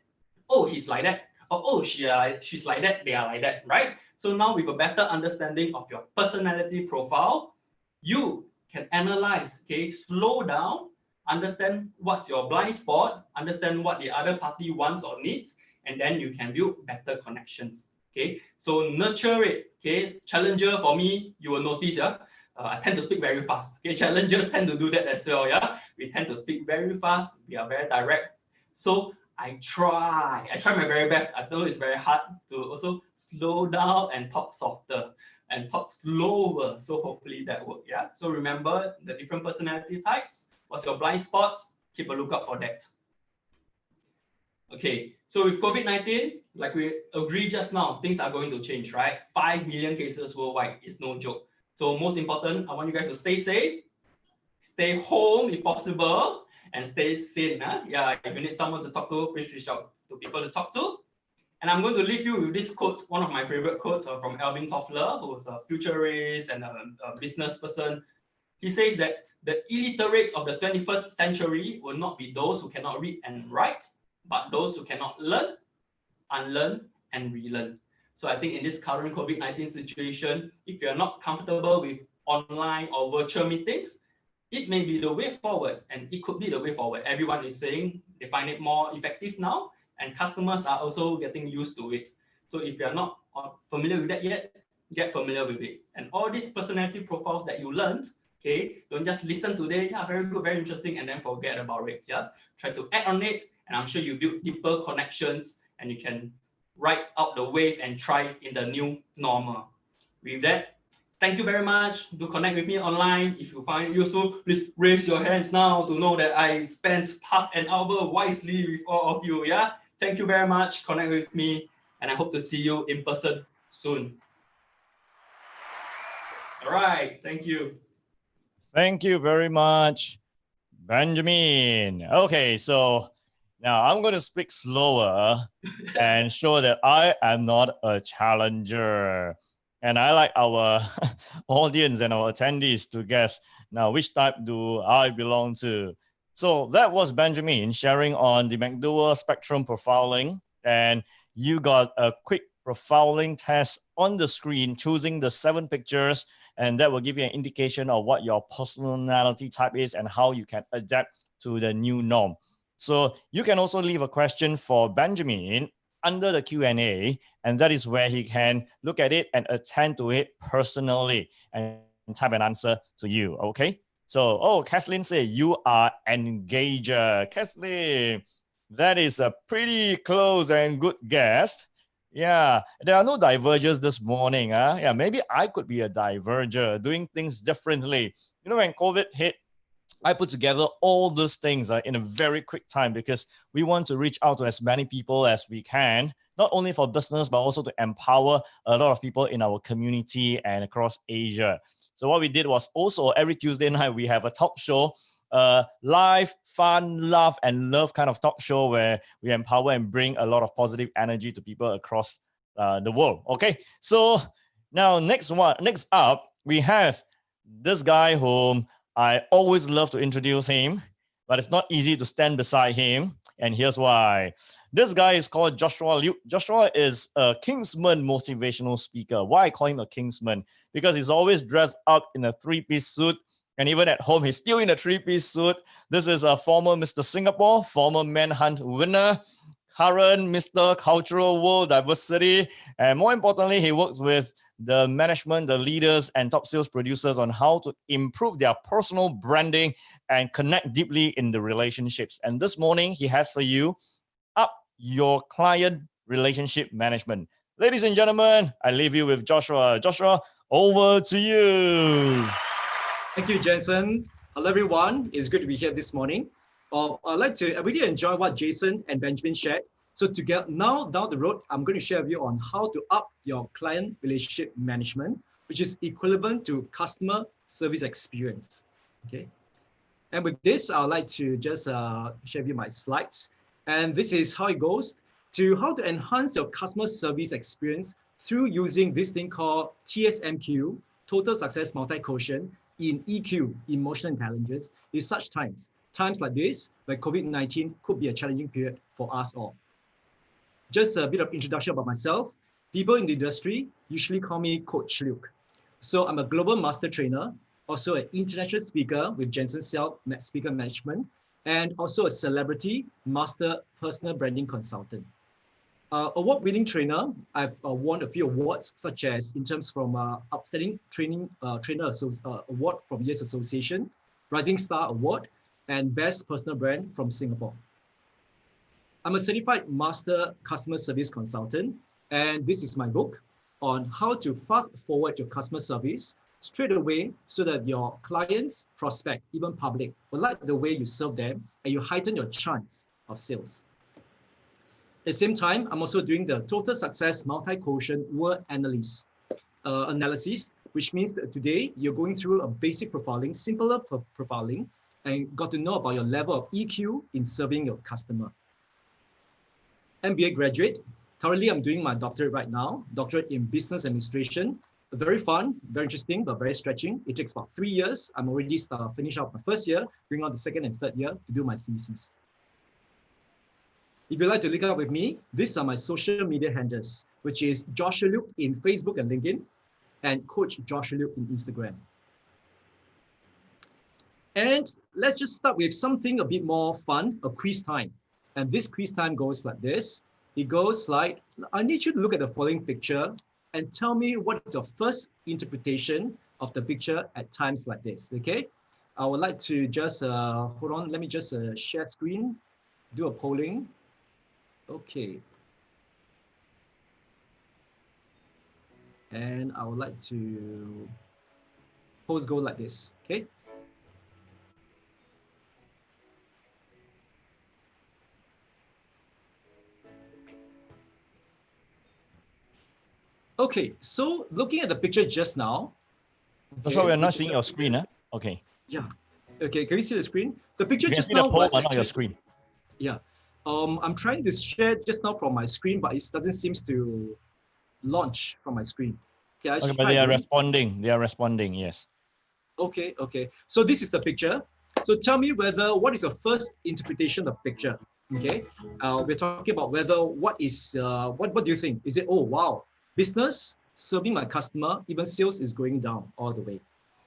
Oh, he's like that. Or, oh, she's like that. They are like that, right? So now with a better understanding of your personality profile, you can analyze, okay, slow down, understand what's your blind spot, understand what the other party wants or needs, and then you can build better connections. Okay, so nurture it. Okay, challenger for me, you will notice, yeah, I tend to speak very fast. Okay, challengers tend to do that as well. Yeah, we tend to speak very fast. We are very direct. So I try my very best. I know it's very hard to also slow down and talk softer and talk slower. So hopefully that works. Yeah. So remember the different personality types. What's your blind spots? Keep a lookout for that. Okay, so with COVID-19, like we agreed just now, things are going to change, right? 5 million cases worldwide is no joke. So most important, I want you guys to stay safe, stay home if possible, and stay sane. Yeah, if you need someone to talk to, please reach out to people to talk to. And I'm going to leave you with this quote, one of my favorite quotes from Alvin Toffler, who's a futurist and a business person. He says that the illiterates of the 21st century will not be those who cannot read and write, but those who cannot learn, unlearn, and relearn. So I think in this current COVID-19 situation, if you're not comfortable with online or virtual meetings, it may be the way forward, and it could be the way forward. Everyone is saying they find it more effective now, and customers are also getting used to it. So if you're not familiar with that yet, get familiar with it. And all these personality profiles that you learned, okay, don't just listen today, yeah, very good, very interesting, and then forget about it. Yeah, try to add on it, and I'm sure you build deeper connections, and you can ride out the wave and thrive in the new normal. With that, thank you very much. Do connect with me online. If you find it useful, please raise your hands now to know that I spent half an hour wisely with all of you. Yeah, thank you very much. Connect with me, and I hope to see you in person soon. All right, thank you. Thank you very much, Benjamin. Okay, so now I'm going to speak slower and show that I am not a challenger. And I like our audience and our attendees to guess now which type do I belong to. So that was Benjamin sharing on the McDowell spectrum profiling. And you got a quick profiling test on the screen, choosing the 7 pictures, and that will give you an indication of what your personality type is and how you can adapt to the new norm. So you can also leave a question for Benjamin under the Q&A, and that is where he can look at it and attend to it personally and type an answer to you, okay? So, oh, Kathleen said you are engager. Kathleen, that is a pretty close and good guess. Yeah, there are no divergers this morning. Yeah, maybe I could be a diverger, doing things differently. You know, when COVID hit, I put together all those things in a very quick time because we want to reach out to as many people as we can, not only for business, but also to empower a lot of people in our community and across Asia. So what we did was also every Tuesday night, we have a talk show, live, fun, laugh, and love kind of talk show where we empower and bring a lot of positive energy to people across the world. Okay, so now next up, we have this guy whom I always love to introduce him, but it's not easy to stand beside him. And here's why. This guy is called Joshua Liu. Joshua is a Kingsman motivational speaker. Why I call him a Kingsman? Because he's always dressed up in a 3-piece suit. And even at home, he's still in a 3-piece suit. This is a former Mr. Singapore, former Manhunt winner, current Mr. Cultural World Diversity. And more importantly, he works with the management, the leaders, and top sales producers on how to improve their personal branding and connect deeply in the relationships. And this morning, he has for you Up Your Client Relationship Management. Ladies and gentlemen, I leave you with Joshua. Joshua, over to you. Thank you, Jensen. Hello, everyone. It's good to be here this morning. I really enjoy what Jason and Benjamin shared. So together, now down the road, I'm going to share with you on how to up your client relationship management, which is equivalent to customer service experience. Okay. And with this, I'd like to just share with you my slides. And this is how it goes to how to enhance your customer service experience through using this thing called TSMQ, Total Success Multi-Quotient, in EQ, emotional intelligence, in such times like this, where COVID-19 could be a challenging period for us all. Just a bit of introduction about myself. People in the industry usually call me Coach Luke. So I'm a global master trainer. also an international speaker with Jensen Siaw Speaker Management, and also a celebrity master personal branding consultant. Award-winning trainer. I've won a few awards, such as in terms from Outstanding Trainer Award from Years Association, Rising Star Award, and Best Personal Brand from Singapore. I'm a certified master customer service consultant, and this is my book on how to fast forward your customer service straight away so that your clients, prospect, even public will like the way you serve them and you heighten your chance of sales. At the same time, I'm also doing the Total Success Multi-Quotient Word Analysis, which means that today you're going through a basic profiling, simpler profiling, and got to know about your level of EQ in serving your customer. MBA graduate. Currently, I'm doing my doctorate right now, doctorate in business administration. Very fun, very interesting, but very stretching. It takes about 3 years. I'm already finished out my first year, going on the second and third year to do my thesis. If you'd like to link up with me, these are my social media handles, which is Joshua Luke in Facebook and LinkedIn, and Coach Joshua Luke in Instagram. And let's just start with something a bit more fun, a quiz time. And this quiz time goes like this. It goes like, I need you to look at the following picture and tell me what is your first interpretation of the picture at times like this, okay? I would like to just, hold on, let me just share screen, do a polling. Okay. And I would like to pose go like this, okay? Okay, so looking at the picture just now. That's why we're not seeing your screen, huh? Okay. Yeah. Okay, can you see the screen? The picture You can just see the now poll, was but not your actually, screen. yeah. I'm trying to share just now from my screen, but it doesn't seem to launch from my screen. Okay, I Okay, should but try they are again. responding. They are responding, yes. Okay, okay. So this is the picture. So tell me what is your first interpretation of picture? Okay, we're talking about what do you think? Is it, oh wow, business serving my customer, even sales is going down all the way?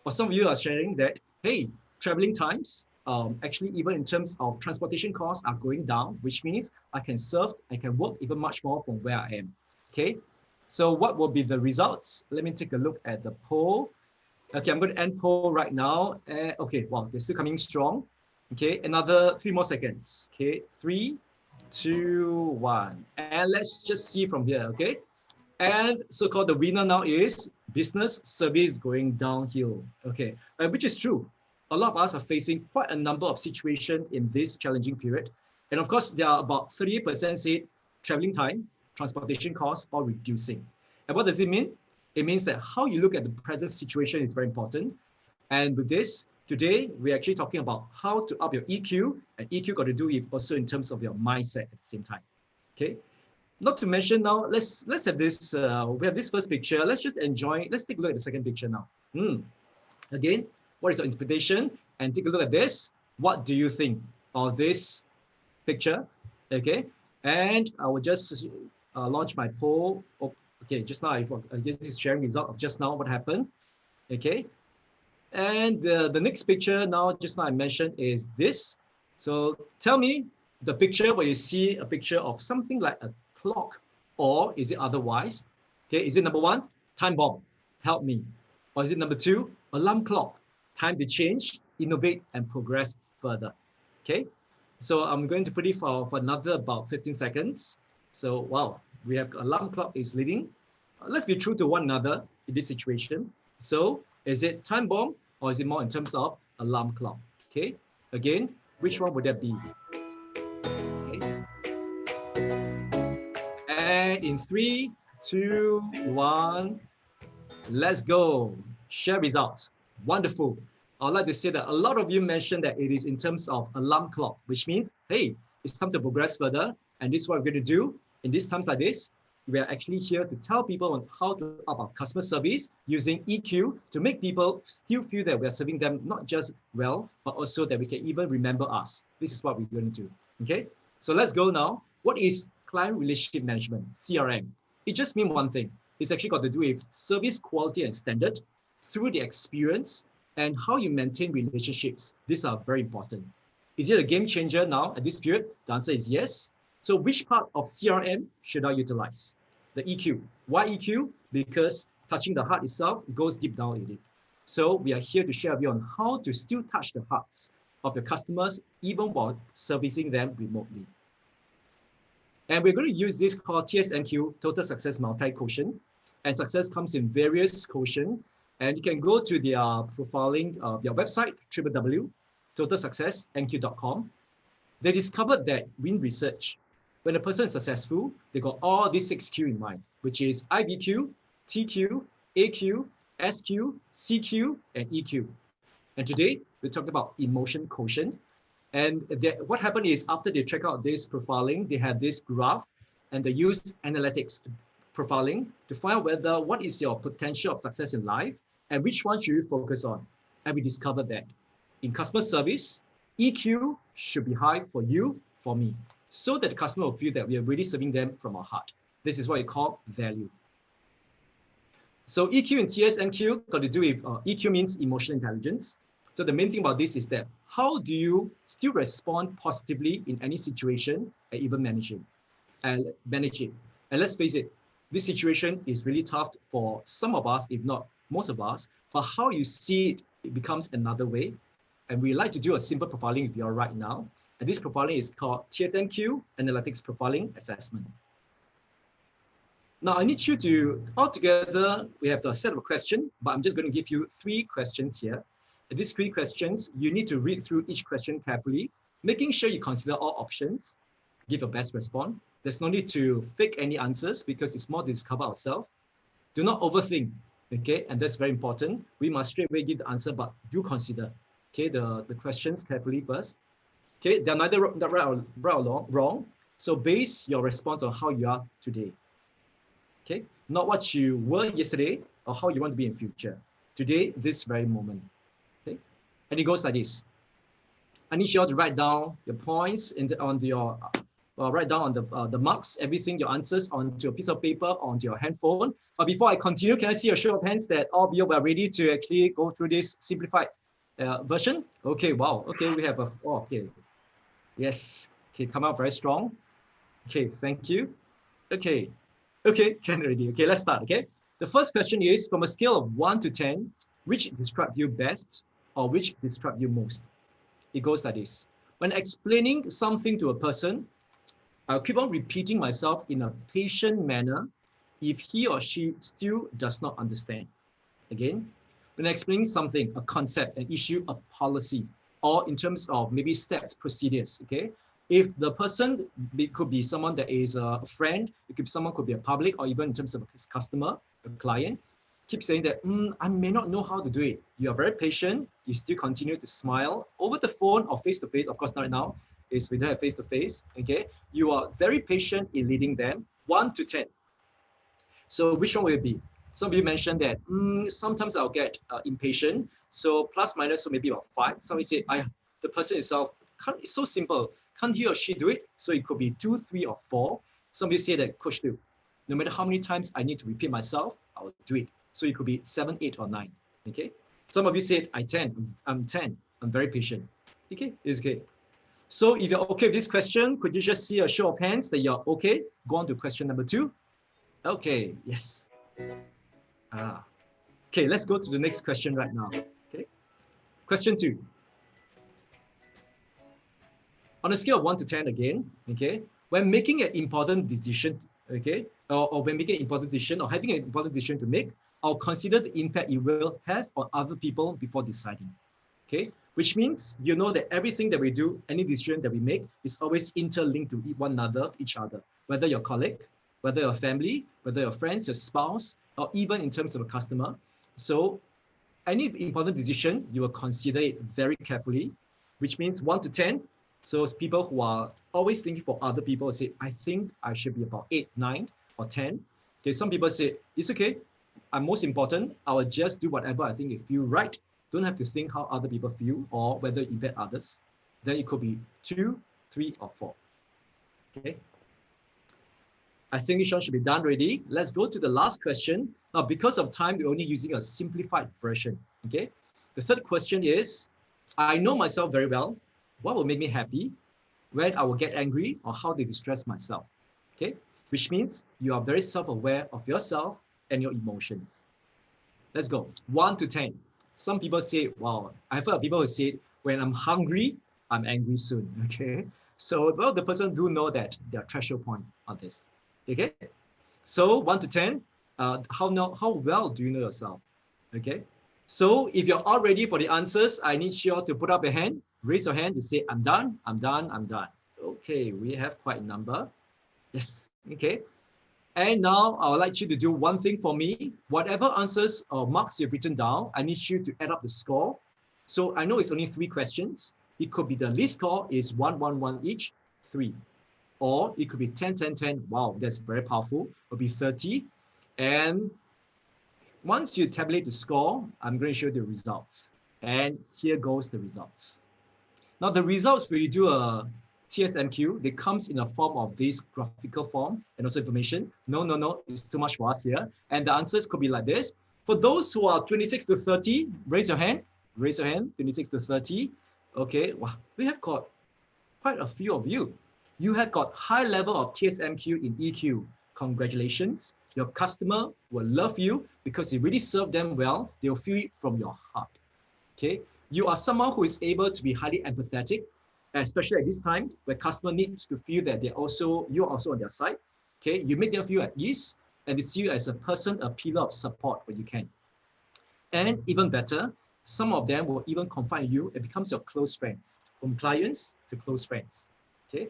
Or some of you are sharing that, hey, traveling times, actually even in terms of transportation costs are going down, which means I can work even much more from where I am. Okay, so what will be the results? Let me take a look at the poll. Okay, I'm going to end poll right now. Okay, wow, they're still coming strong. Okay, another 3 more seconds. Okay, 3, 2, 1. And let's just see from here, okay? And so-called the winner now is business service going downhill, okay? Which is true. A lot of us are facing quite a number of situations in this challenging period. And of course, there are about 38% say traveling time, transportation costs are reducing. And what does it mean? It means that how you look at the present situation is very important. And with this, today, we're actually talking about how to up your EQ, and EQ got to do with also in terms of your mindset at the same time, okay? Not to mention now, let's have this, we have this first picture. Let's just enjoy, let's take a look at the second picture now. Again, what is your interpretation? And take a look at this. What do you think of this picture? Okay, and I will just launch my poll. Oh, okay, just now, this is sharing result of just now what happened. Okay, and the next picture now, just now I mentioned is this. So tell me the picture where you see a picture of something like a clock, or is it otherwise? Okay, is it number 1, time bomb, help me? Or is it number 2, alarm clock, time to change, innovate, and progress further? Okay, so I'm going to put it for another about 15 seconds. So, wow, we have alarm clock is leading. Let's be true to one another in this situation. So, is it time bomb, or is it more in terms of alarm clock? Okay, again, which one would that be? Okay. And in 3, 2, 1, let's go. Share results. Wonderful. I'd like to say that a lot of you mentioned that it is in terms of alarm clock, which means, hey, it's time to progress further. And this is what we're going to do in these times like this. We are actually here to tell people on how to up our customer service using EQ to make people still feel that we are serving them not just well, but also that we can even remember us. This is what we're going to do. Okay, so let's go now. What is client relationship management, CRM? It just means one thing. It's actually got to do with service quality and standard through the experience and how you maintain relationships. These are very important. Is it a game changer now at this period? The answer is yes. So which part of CRM should I utilize? The EQ. Why EQ? Because touching the heart itself goes deep down in it. So we are here to share with you on how to still touch the hearts of the customers even while servicing them remotely. And we're going to use this called TSMQ, Total Success Multi-Quotient. And success comes in various quotient. And you can go to their profiling, their website, www.totalsuccessnq.com. They discovered that in research, when a person is successful, they got all these 6 Q in mind, which is IBQ, TQ, AQ, SQ, CQ, and EQ. And today, we talked about emotion quotient. And what happened is after they check out this profiling, they have this graph, and they use analytics profiling to find out whether what is your potential of success in life and which one should you focus on. And we discovered that in customer service, EQ should be high for you, for me, so that the customer will feel that we are really serving them from our heart. This is what we call value. So EQ and TSMQ got to do with, EQ means emotional intelligence. So the main thing about this is that how do you still respond positively in any situation and even manage it? And let's face it, this situation is really tough for some of us, if not most of us, but how you see it, it becomes another way. And we like to do a simple profiling with you all right now. And this profiling is called TSMQ, Analytics Profiling Assessment. Now I need you to, altogether, we have a set of questions, but I'm just going to give you 3 questions here. And these 3 questions, you need to read through each question carefully, making sure you consider all options, give your best response. There's no need to fake any answers because it's more to discover ourselves. Do not overthink, okay? And that's very important. We must straight away give the answer, but do consider, okay, the questions carefully first. Okay, they're neither right or wrong. So base your response on how you are today. Okay, not what you were yesterday or how you want to be in future. Today, this very moment. Okay, and it goes like this. I need you all to write down your points write down on the marks, everything, your answers onto a piece of paper, onto your handphone. But before I continue, can I see a show of hands that all of you are ready to actually go through this simplified version? Okay, wow. Okay, we have okay. Yes, okay, come out very strong. Okay, thank you. Okay, can already. Okay, let's start, okay? The first question is, from a scale of 1 to 10, which describe you best or which describe you most? It goes like this. When explaining something to a person, I'll keep on repeating myself in a patient manner if he or she still does not understand. Again, when explaining something, a concept, an issue, a policy, or in terms of maybe steps, procedures, okay? If the person could be someone that is a friend, someone could be a public, or even in terms of a customer, a client, keep saying that, I may not know how to do it. You are very patient, you still continue to smile over the phone or face-to-face, of course not right now, is we don't have face-to-face, okay? You are very patient in leading them, 1 to 10. So which one will it be? Some of you mentioned that sometimes I'll get impatient, so plus minus, so maybe about 5. Some of you say, the person itself, it's so simple, can't he or she do it? So it could be 2, 3, or 4. Some of you say that, Coach Liu, no matter how many times I need to repeat myself, I'll do it. So it could be 7, 8, or 9, okay? Some of you said, I'm 10, I'm very patient, okay? It's okay. So if you're okay with this question, could you just see a show of hands that you're okay? Go on to question number 2. Okay, yes. Okay, let's go to the next question right now. Okay, question 2. On a scale of 1 to 10 again, okay, when making an important decision, okay, or when making an important decision or having an important decision to make, I'll consider the impact it will have on other people before deciding. Okay, which means you know that everything that we do, any decision that we make is always interlinked to one another, each other, whether your colleague, whether your family, whether your friends, your spouse, or even in terms of a customer. So any important decision, you will consider it very carefully, which means 1 to 10. So it's people who are always thinking for other people say, I think I should be about 8, 9, or 10. Okay, some people say, it's okay, I'm most important, I will just do whatever I think it feels right. Don't have to think how other people feel or whether it impact others. Then it could be 2, 3, or 4. Okay. I think this one should be done already. Let's go to the last question. Now, because of time, we're only using a simplified version. Okay. The third question is, I know myself very well. What will make me happy? When I will get angry, or how to distress myself. Okay, which means you are very self-aware of yourself and your emotions. Let's go. 1 to 10. Some people say, wow, I've heard people who say, when I'm hungry, I'm angry soon. Okay. So, well, the person do know that their threshold point on this. Okay. So 1 to 10, how well do you know yourself? Okay. So if you're all ready for the answers, I need you all to put up your hand, raise your hand to say, I'm done, I'm done, I'm done. Okay, we have quite a number. Yes. Okay. And now I would like you to do one thing for me. Whatever answers or marks you've written down, I need you to add up the score. So I know it's only 3 questions. It could be the least score is 1, 1, 1 each, 3. Or it could be 10, 10, 10. Wow, that's very powerful. It'll be 30. And once you tabulate the score, I'm going to show you the results. And here goes the results. Now the results, when you do a TSMQ, they comes in a form of this graphical form and also information. No, it's too much for us here. And the answers could be like this. For those who are 26 to 30, raise your hand. Raise your hand, 26 to 30. Okay, wow, we have got quite a few of you. You have got high level of TSMQ in EQ. Congratulations. Your customer will love you because you really serve them well. They'll feel it from your heart. Okay, you are someone who is able to be highly empathetic, especially at this time where customer needs to feel that you're also on their side. Okay, you make them feel at ease and they see you as a person, a pillar of support when you can. And even better, some of them will even confide in you. It becomes your close friends, from clients to close friends. Okay,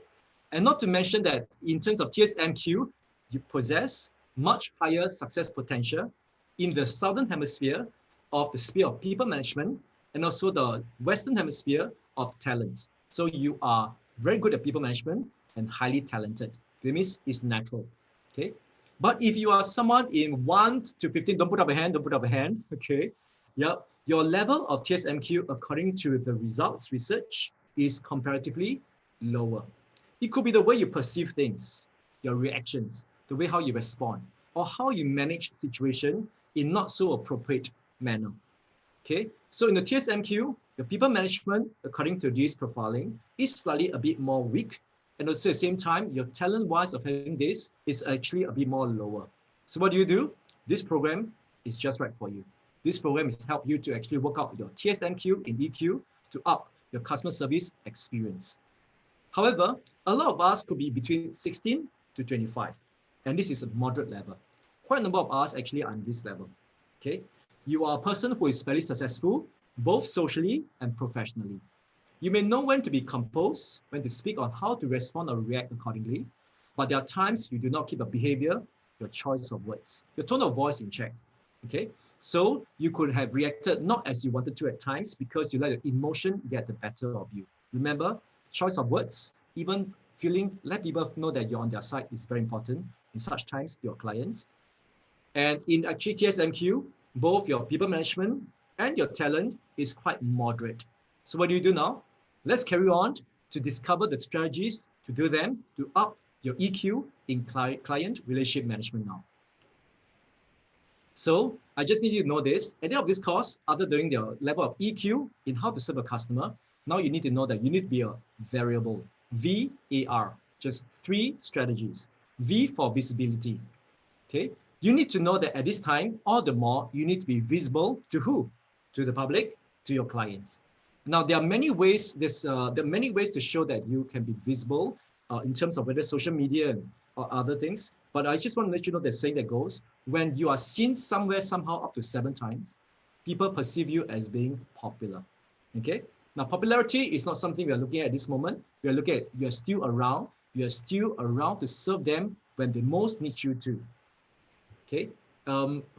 and not to mention that in terms of TSMQ, you possess much higher success potential in the Southern Hemisphere of the sphere of people management and also the Western Hemisphere of talent. So you are very good at people management and highly talented. That means it's natural. Okay. But if you are someone in 1 to 15, don't put up a hand, Okay. Yep. Your level of TSMQ, according to the results research, is comparatively lower. It could be the way you perceive things, your reactions, the way how you respond, or how you manage situation in not so appropriate manner. Okay, so in the TSMQ, the people management, according to this profiling, is slightly a bit more weak. And also at the same time, your talent-wise of having this is actually a bit more lower. So what do? This program is just right for you. This program is help you to actually work out your TSMQ in EQ to up your customer service experience. However, a lot of us could be between 16 to 25. And this is a moderate level. Quite a number of us actually are on this level. Okay, you are a person who is fairly successful, both socially and professionally. You may know when to be composed, when to speak on how to respond or react accordingly, but there are times you do not keep a behavior, your choice of words, your tone of voice in check. Okay, so you could have reacted not as you wanted to at times because you let your emotion get the better of you. Remember, choice of words, even let people know that you're on their side is very important in such times to your clients. And in actually TSMQ, both your people management and your talent is quite moderate. So what do you do now? Let's carry on to discover the strategies to do them to up your EQ in client relationship management now. So I just need you to know this. At the end of this course, other than the level of EQ in how to serve a customer, now you need to know that you need to be a variable. VAR, just 3 strategies. V for visibility. Okay, you need to know that at this time, all the more, you need to be visible to who? To the public, to your clients. Now, there are many ways. There are many ways to show that you can be visible in terms of whether social media or other things. But I just want to let you know the saying that goes, when you are seen somewhere, somehow up to 7 times, people perceive you as being popular. Okay. Now, popularity is not something we are looking at this moment. We are looking at you're still around. You're still around to serve them when they most need you to. Okay.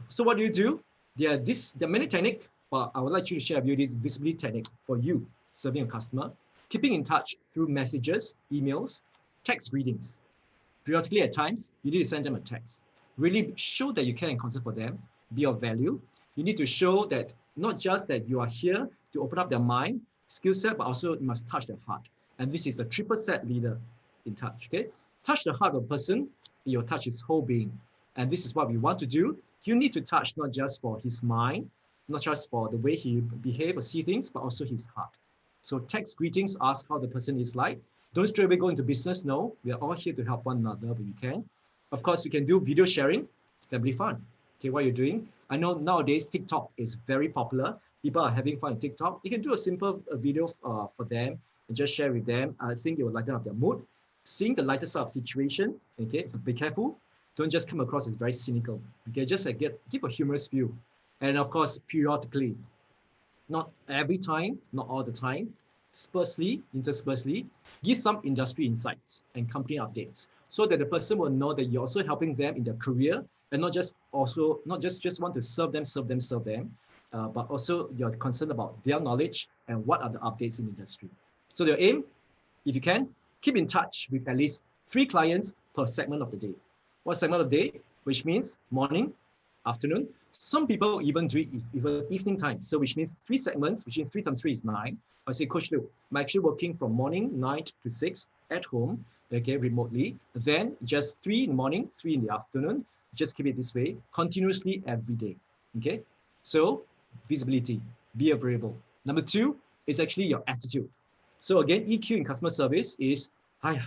So what do? There are many techniques, but I would like you to share with you this visibility technique for you serving a customer, keeping in touch through messages, emails, text readings. Periodically at times, you need to send them a text. Really show that you care and concern for them, be of value. You need to show that not just that you are here to open up their mind, skill set, but also you must touch their heart. And this is the triple set leader in touch, okay? Touch the heart of a person, you'll touch his whole being. And this is what we want to do. You need to touch not just for his mind, not just for the way he behave or see things, but also his heart. So text greetings, ask how the person is like. Don't straight away go into business. No, we are all here to help one another when we can. Of course, we can do video sharing. That'll be fun. Okay, what you're doing. I know nowadays TikTok is very popular. People are having fun on TikTok. You can do a simple video for them and just share with them. I think it will lighten up their mood. Seeing the lighter side of situation, okay, but be careful. Don't just come across as very cynical. Okay, just give a humorous view. And of course, periodically, not every time, not all the time, interspersely, give some industry insights and company updates so that the person will know that you're also helping them in their career and not just want to serve them, but also you're concerned about their knowledge and what are the updates in the industry. So your aim, if you can, keep in touch with at least 3 clients per segment of the day. What segment of the day? Which means morning, afternoon. Some people even do it even evening time. So which means 3 segments, which means 3 times 3 is 9. I say, Coach Liu, I'm actually working from morning 9 to 6 at home, okay, remotely. Then just 3 in the morning, 3 in the afternoon. Just keep it this way, continuously every day, okay? So visibility, be a variable. Number 2 is actually your attitude. So again, EQ in customer service is, I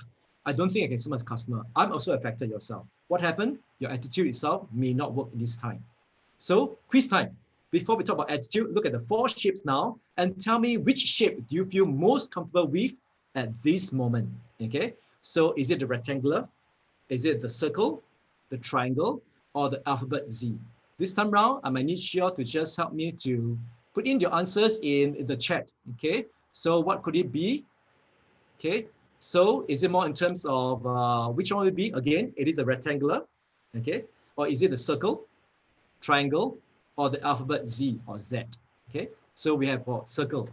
don't think I can serve my customer. I'm also affected yourself. What happened? Your attitude itself may not work in this time. So quiz time. Before we talk about attitude, look at the 4 shapes now and tell me which shape do you feel most comfortable with at this moment, okay? So is it the rectangular? Is it the circle, the triangle, or the alphabet Z? This time round, I might need Siaw to just help me to put in your answers in the chat, okay? So what could it be? Okay, so is it more in terms of which one would be? Again, it is a rectangular, okay? Or is it the circle, triangle, or the alphabet Z or Z, okay? So we have circle,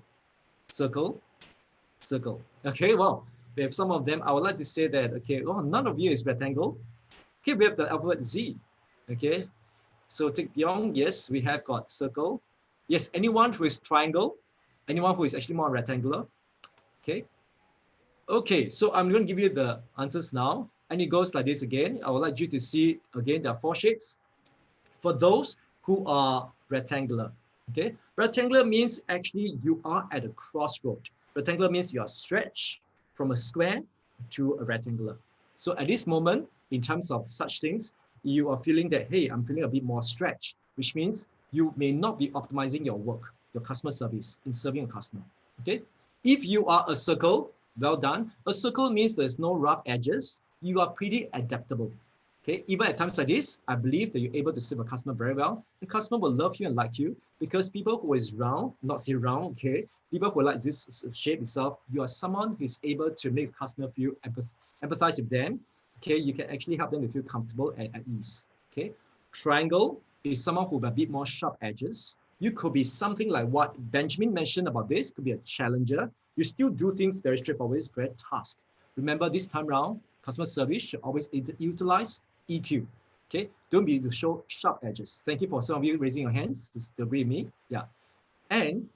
circle, circle. Okay, well, we have some of them. I would like to say that, okay, oh, none of you is rectangle. Okay, we have the alphabet Z, okay? So Tik Yong, yes, we have got circle. Yes, anyone who is triangle, anyone who is actually more rectangular, okay? Okay, so I'm going to give you the answers now. And it goes like this again. I would like you to see, again, there are 4 shapes. For those who are rectangular, okay? Rectangular means actually you are at a crossroad. Rectangular means you are stretched from a square to a rectangular. So at this moment, in terms of such things, you are feeling that, hey, I'm feeling a bit more stretched, which means you may not be optimizing your work, your customer service in serving a customer, okay? If you are a circle, well done. A circle means there's no rough edges. You are pretty adaptable. Okay, even at times like this, I believe that you're able to serve a customer very well. The customer will love you and like you because people who is round, not say round, okay, people who like this shape itself, you are someone who is able to make a customer feel empathize with them. Okay, you can actually help them to feel comfortable and at ease. Okay, triangle is someone who has a bit more sharp edges. You could be something like what Benjamin mentioned about this, could be a challenger. You still do things very straightforward, it's very task. Remember this time around, customer service should always utilize EQ. Okay, don't be to show sharp edges. Thank you for some of you raising your hands to agree with me. Yeah, and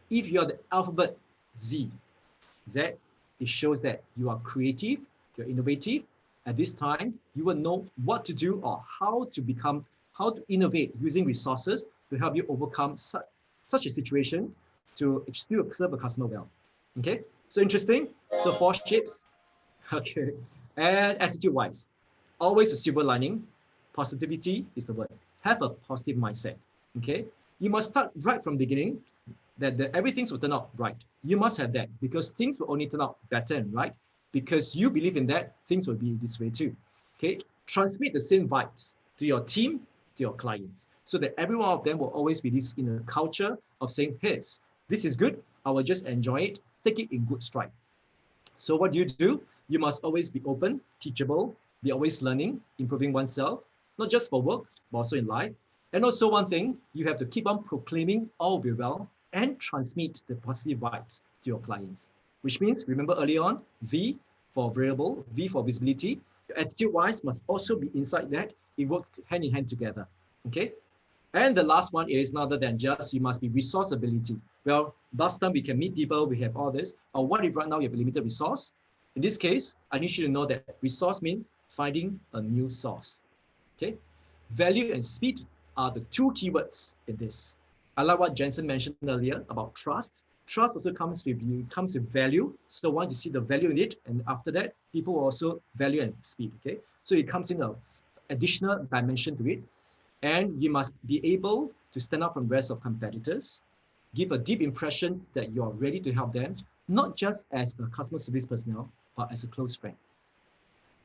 if you are the alphabet Z, it shows that you are creative, you're innovative. At this time, you will know what to do or how to innovate using resources to help you overcome such a situation to still serve a customer well. Okay, so interesting. So 4 shapes. Okay, and attitude-wise, always a silver lining. Positivity is the word. Have a positive mindset. Okay, you must start right from the beginning that everything will turn out right. You must have that because things will only turn out better and right because you believe in that. Things will be this way too. Okay, transmit the same vibes to your team, to your clients, so that every one of them will always be this in a culture of saying, hey, this is good. I will just enjoy it. Take it in good stride. So what do? You must always be open, teachable, be always learning, improving oneself, not just for work, but also in life. And also one thing, you have to keep on proclaiming all will be well and transmit the positive vibes to your clients. Which means, remember early on, V for variable, V for visibility. Your attitude-wise must also be inside that. It works hand in hand together, okay? And the last one is none other than just you must be resource ability. Well, last time we can meet people, we have all this. Or what if right now you have a limited resource? In this case, I need you to know that resource means finding a new source. Okay? Value and speed are the 2 keywords in this. I like what Jensen mentioned earlier about trust. Trust also comes with value. So once you see the value in it, and after that, people will also value and speed. Okay, so it comes in a additional dimension to it, and you must be able to stand out from the rest of competitors, give a deep impression that you are ready to help them, not just as a customer service personnel, but as a close friend.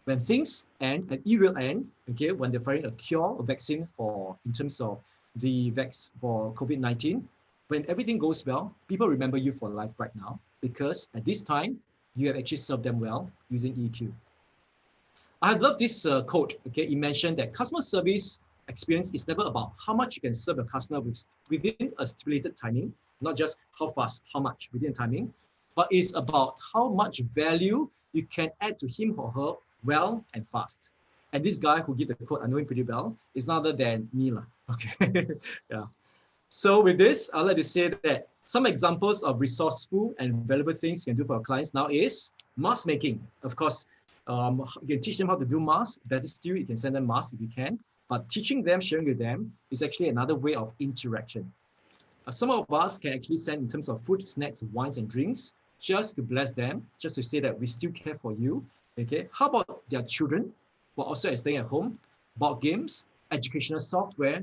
When things end, and it will end, okay, when they're finding a cure, a vaccine in terms of the for COVID-19, when everything goes well, people remember you for life right now, because at this time, you have actually served them well using EQ. I love this quote, okay, it mentioned that customer service experience is never about how much you can serve a customer within a stipulated timing, not just how fast, how much within timing, but it's about how much value you can add to him or her well and fast. And this guy who gave the quote, I know him pretty well, is none other than me. Okay, yeah. So with this, I'd like to say that some examples of resourceful and valuable things you can do for our clients now is mask making. Of course, you can teach them how to do masks. Better still, you can send them masks if you can. But teaching them, sharing with them is actually another way of interaction. Some of us can actually send in terms of food, snacks, wines, and drinks, just to bless them, just to say that we still care for you. Okay. How about their children who are also staying at home? Board games, educational software,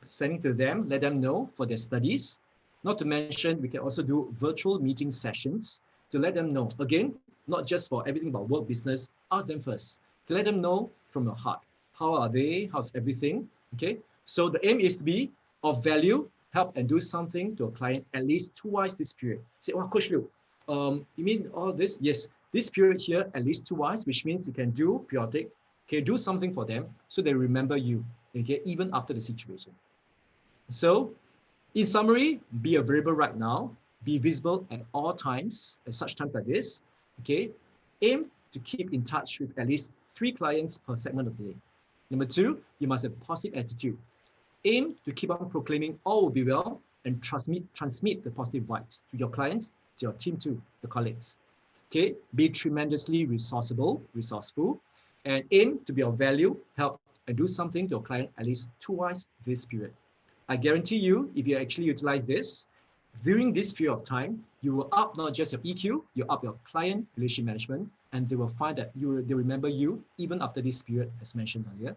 sending to them, let them know for their studies. Not to mention, we can also do virtual meeting sessions to let them know. Again, not just for everything about work, business, ask them first, to let them know from your heart. How are they? How's everything? Okay. So the aim is to be of value, help and do something to a client at least twice this period. Say, oh, Coach Liu, you mean all this? Yes, this period here, at least twice, which means you can do periodic, okay, do something for them so they remember you, okay, even after the situation. So in summary, be available right now, be visible at all times, at such times like this, okay? Aim to keep in touch with at least 3 clients per segment of the day. Number 2, you must have a positive attitude. Aim to keep on proclaiming all will be well and transmit the positive vibes to your clients, to your team too, your colleagues. Okay, be tremendously resourceful, and aim to be of value, help and do something to your client at least twice this period. I guarantee you, if you actually utilize this, during this period of time, you will up not just your EQ, you up your client relationship management, and they will find that they remember you even after this period, as mentioned earlier.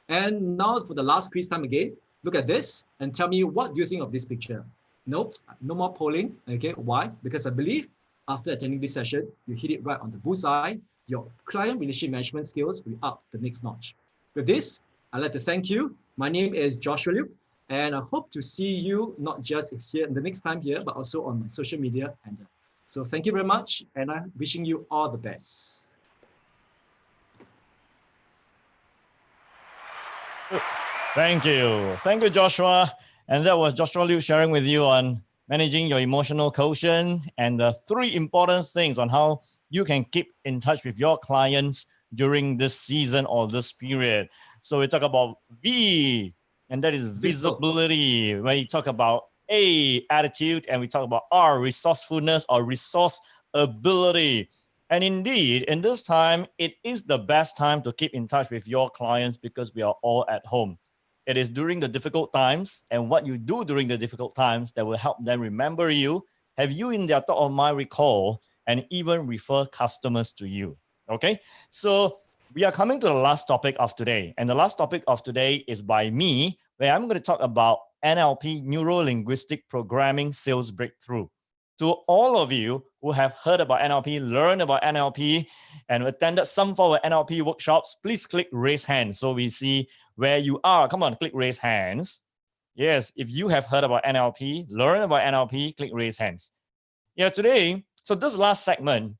And now for the last quiz time again, look at this and tell me what do you think of this picture? Nope, no more polling. Okay, why? Because I believe after attending this session, you hit it right on the bullseye. Your client relationship management skills will up the next notch. With this, I'd like to thank you. My name is Joshua Liu, and I hope to see you not just here the next time here, but also on my social media handle. So thank you very much, and I'm wishing you all the best. Thank you. Thank you, Joshua. And that was Joshua Liu sharing with you on managing your emotional quotient and the 3 important things on how you can keep in touch with your clients during this season or this period. So we talk about V, and that is visibility. When you talk about A, attitude, and we talk about R, resourcefulness or resource ability. And indeed, in this time, it is the best time to keep in touch with your clients because we are all at home. It is during the difficult times and what you do during the difficult times that will help them remember you, have you in their top of mind recall, and even refer customers to you. Okay, so we are coming to the last topic of today. And the last topic of today is by me, where I'm going to talk about NLP, Neuro-Linguistic Programming Sales Breakthrough. To all of you who have heard about NLP, learned about NLP, and attended some form of NLP workshops, please click raise hand so we see where you are. Come on, click raise hands. Yes, if you have heard about NLP, learned about NLP, click raise hands. Yeah, today, so this last segment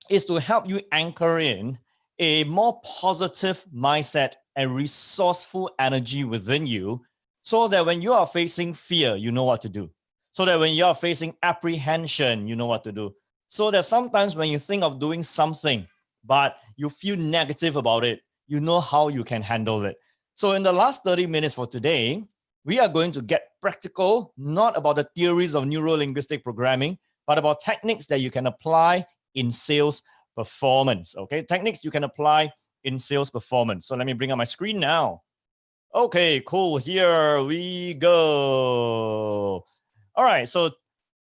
is to help you anchor in a more positive mindset and resourceful energy within you so that when you are facing fear, you know what to do. So that when you are facing apprehension, you know what to do. So that sometimes when you think of doing something, but you feel negative about it, you know how you can handle it. So in the last 30 minutes for today, we are going to get practical, not about the theories of neuro-linguistic programming, but about techniques that you can apply in sales performance. Okay, techniques you can apply in sales performance. So let me bring up my screen now. Okay, cool. Here we go. All right, so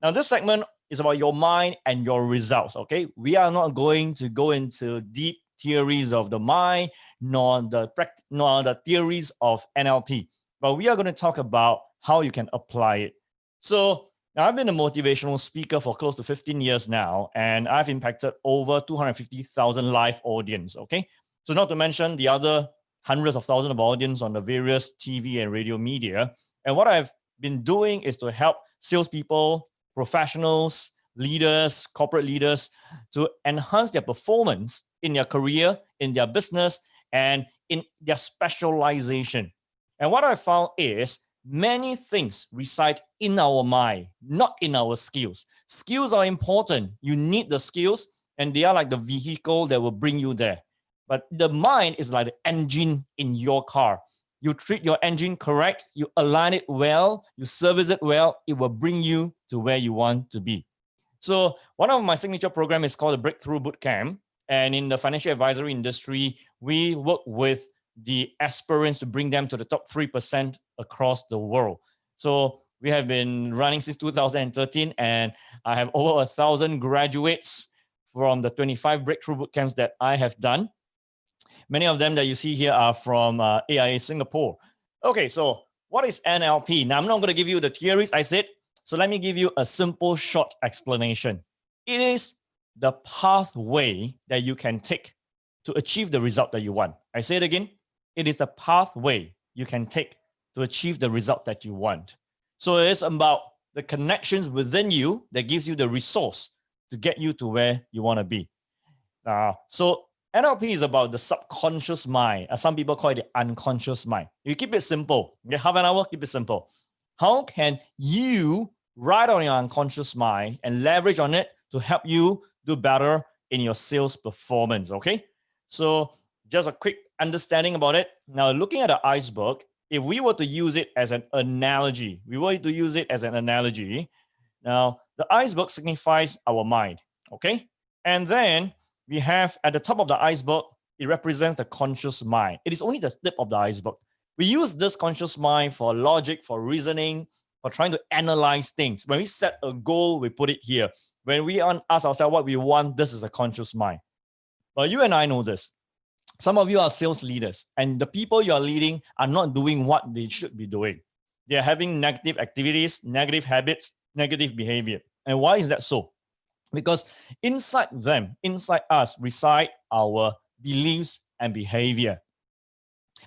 now this segment is about your mind and your results, okay? We are not going to go into deep theories of the mind, nor the theories of NLP, but we are going to talk about how you can apply it. So now I've been a motivational speaker for close to 15 years now, and I've impacted over 250,000 live audience, okay? So not to mention the other hundreds of thousands of audience on the various TV and radio media. And what I've been doing is to help salespeople, professionals, leaders, corporate leaders to enhance their performance in their career, in their business, and in their specialization. And what I found is many things reside in our mind, not in our skills. Skills are important. You need the skills, and they are like the vehicle that will bring you there. But the mind is like the engine in your car. You treat your engine correct, you align it well, you service it well, it will bring you to where you want to be. So one of my signature programs is called the Breakthrough Bootcamp. And in the financial advisory industry, we work with the aspirants to bring them to the top 3% across the world. So we have been running since 2013, and I have over 1,000 graduates from the 25 Breakthrough Bootcamps that I have done. Many of them that you see here are from AIA Singapore. Okay, so what is NLP? Now, I'm not going to give you the theories I said, so let me give you a simple, short explanation. It is the pathway that you can take to achieve the result that you want. I say it again. It is the pathway you can take to achieve the result that you want. So it's about the connections within you that gives you the resource to get you to where you want to be. So NLP is about the subconscious mind. Some people call it the unconscious mind. You keep it simple. Okay, half an hour, keep it simple. How can you write on your unconscious mind and leverage on it to help you do better in your sales performance? Okay, so just a quick understanding about it. Now, looking at the iceberg, if we were to use it as an analogy, now the iceberg signifies our mind. Okay, and then we have at the top of the iceberg, it represents the conscious mind. It is only the tip of the iceberg. We use this conscious mind for logic, for reasoning, for trying to analyze things. When we set a goal, we put it here. When we ask ourselves what we want, this is a conscious mind. But you and I know this. Some of you are sales leaders, and the people you are leading are not doing what they should be doing. They are having negative activities, negative habits, negative behavior. And why is that so? Because inside them, inside us, reside our beliefs and behavior.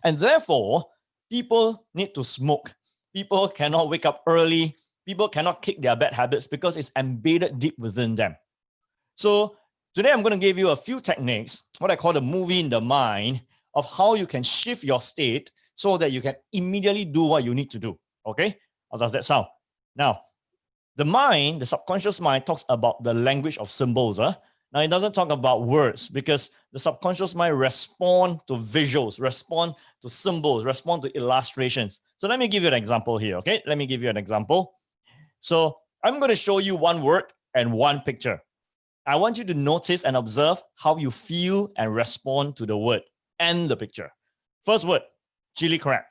And therefore, people need to smoke. People cannot wake up early. People cannot kick their bad habits because it's embedded deep within them. So today I'm going to give you a few techniques, what I call the movie in the mind, of how you can shift your state so that you can immediately do what you need to do. Okay? How does that sound? Now, the mind, the subconscious mind, talks about the language of symbols. Now, it doesn't talk about words because the subconscious mind responds to visuals, respond to symbols, respond to illustrations. So let me give you an example here, okay? Let me give you an example. So I'm going to show you one word and one picture. I want you to notice and observe how you feel and respond to the word and the picture. First word, chili crab.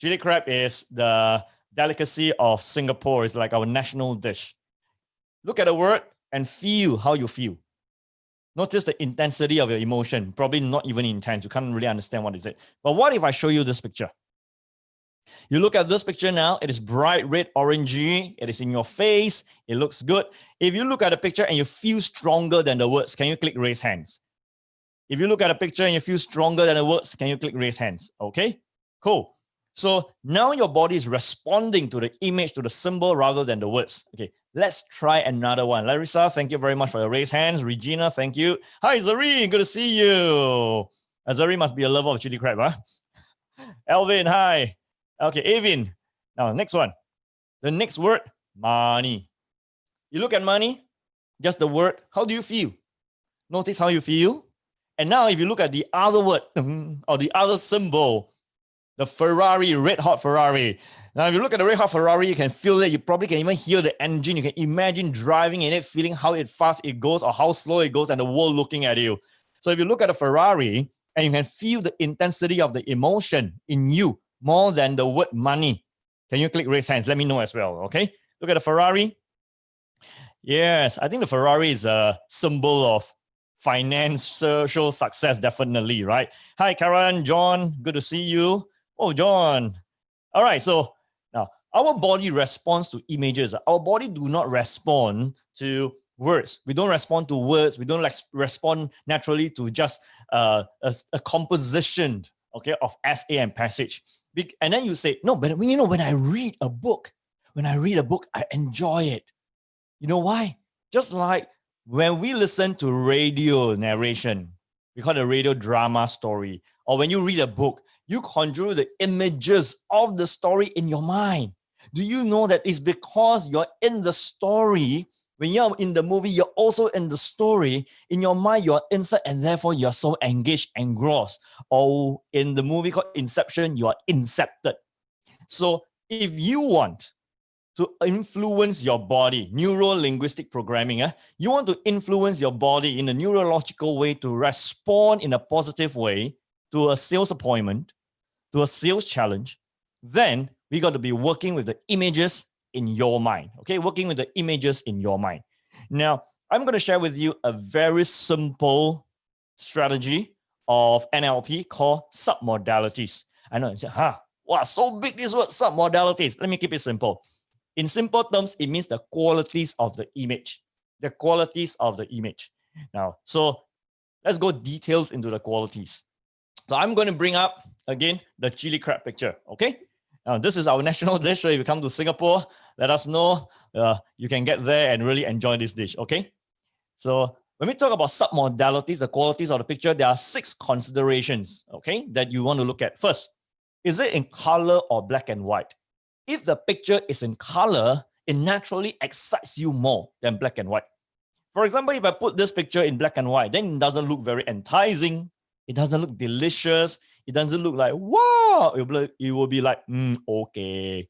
Chili crab is the delicacy of Singapore. It's like our national dish. Look at the word and feel how you feel. Notice the intensity of your emotion. Probably not even intense. You can't really understand what is it. But what if I show you this picture? You look at this picture now. It is bright red, orangey. It is in your face. It looks good. If you look at the picture and you feel stronger than the words, can you click raise hands? If you look at a picture and you feel stronger than the words, can you click raise hands? Okay, cool. So now your body is responding to the image, to the symbol rather than the words. Okay, let's try another one. Larissa, thank you very much for your raised hands. Regina, thank you. Hi, Zari, good to see you. Zari must be a lover of chili crab, huh? Elvin, hi. Okay, Avin. Now, next one. The next word, money. You look at money, just the word. How do you feel? Notice how you feel. And now if you look at the other word or the other symbol, the Ferrari, red hot Ferrari. Now, if you look at the red hot Ferrari, you can feel it. You probably can even hear the engine. You can imagine driving in it, feeling how fast it goes or how slow it goes and the world looking at you. So if you look at a Ferrari and you can feel the intensity of the emotion in you more than the word money, can you click raise hands? Let me know as well, okay? Look at the Ferrari. Yes, I think the Ferrari is a symbol of financial success, definitely, right? Hi, Karen, John, good to see you. Oh, John. All right, so now our body responds to images. Our body do not respond to words. We don't respond to words. We don't respond naturally to just a composition, okay, of essay and passage. And then you say, no, but when I read a book, I enjoy it. You know why? Just like when we listen to radio narration, we call it a radio drama story, or when you read a book, you conjure the images of the story in your mind. Do you know that it's because you're in the story? When you're in the movie, you're also in the story. In your mind, you're inside, and therefore you're so engaged, engrossed. Or in the movie called Inception, you are incepted. So if you want to influence your body, neuro-linguistic programming, you want to influence your body in a neurological way to respond in a positive way to a sales appointment, to a sales challenge, then we got to be working with the images in your mind, okay? Working with the images in your mind. Now, I'm going to share with you a very simple strategy of NLP called submodalities. I know, you say, wow, so big this word, submodalities. Let me keep it simple. In simple terms, it means the qualities of the image. The qualities of the image. Now, so let's go details into the qualities. So I'm going to bring up, again, the chili crab picture, okay? Now, this is our national dish. So if you come to Singapore, let us know. You can get there and really enjoy this dish, okay? So when we talk about submodalities, the qualities of the picture, there are 6 considerations, okay, that you want to look at. First, is it in color or black and white? If the picture is in color, it naturally excites you more than black and white. For example, if I put this picture in black and white, then it doesn't look very enticing. It doesn't look delicious. It doesn't look like, wow. It will be like, okay.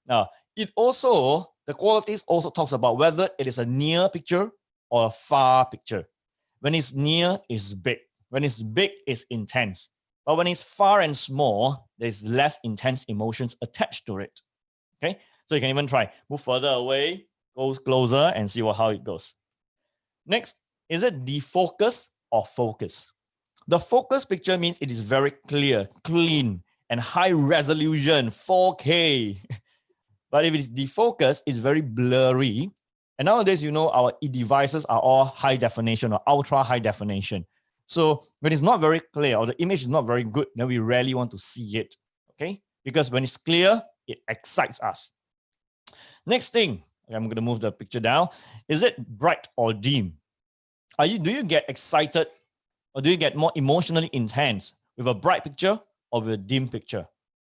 Now, the qualities also talks about whether it is a near picture or a far picture. When it's near, it's big. When it's big, it's intense. But when it's far and small, there's less intense emotions attached to it. Okay, so you can even try. Move further away, goes closer, and see how it goes. Next, is it defocus or focus? The focus picture means it is very clear, clean, and high resolution, 4K. But if it's defocus, it's very blurry. And nowadays, our devices are all high definition or ultra high definition. So when it's not very clear or the image is not very good, then we rarely want to see it, okay? Because when it's clear, it excites us. Next thing, I'm going to move the picture down. Is it bright or dim? Do you get excited or do you get more emotionally intense with a bright picture or with a dim picture?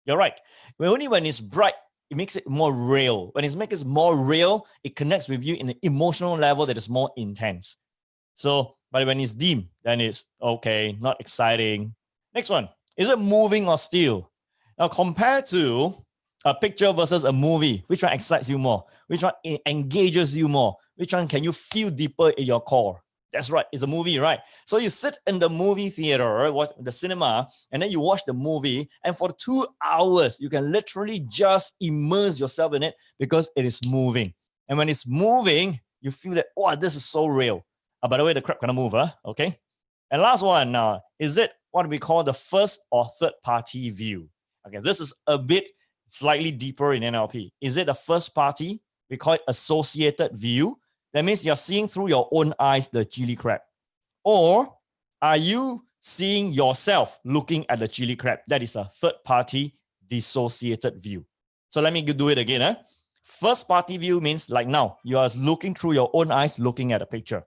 You're right. Only when it's bright, it makes it more real. When it makes it more real, it connects with you in an emotional level that is more intense. So, but when it's dim, then it's okay, not exciting. Next one, is it moving or still? Now, compared to a picture versus a movie, which one excites you more? Which one engages you more? Which one can you feel deeper in your core? That's right, it's a movie, right? So you sit in the movie theater, watch the cinema, and then you watch the movie, and for 2 hours, you can literally just immerse yourself in it because it is moving. And when it's moving, you feel that, oh, this is so real. By the way, the crab cannot move, okay? And last one now, is it what we call the first or third party view? Okay, this is a bit slightly deeper in NLP. Is it a first party? We call it associated view. That means you're seeing through your own eyes the chili crab. Or are you seeing yourself looking at the chili crab? That is a third party dissociated view. So let me do it again. First party view means like now, you are looking through your own eyes, looking at a picture.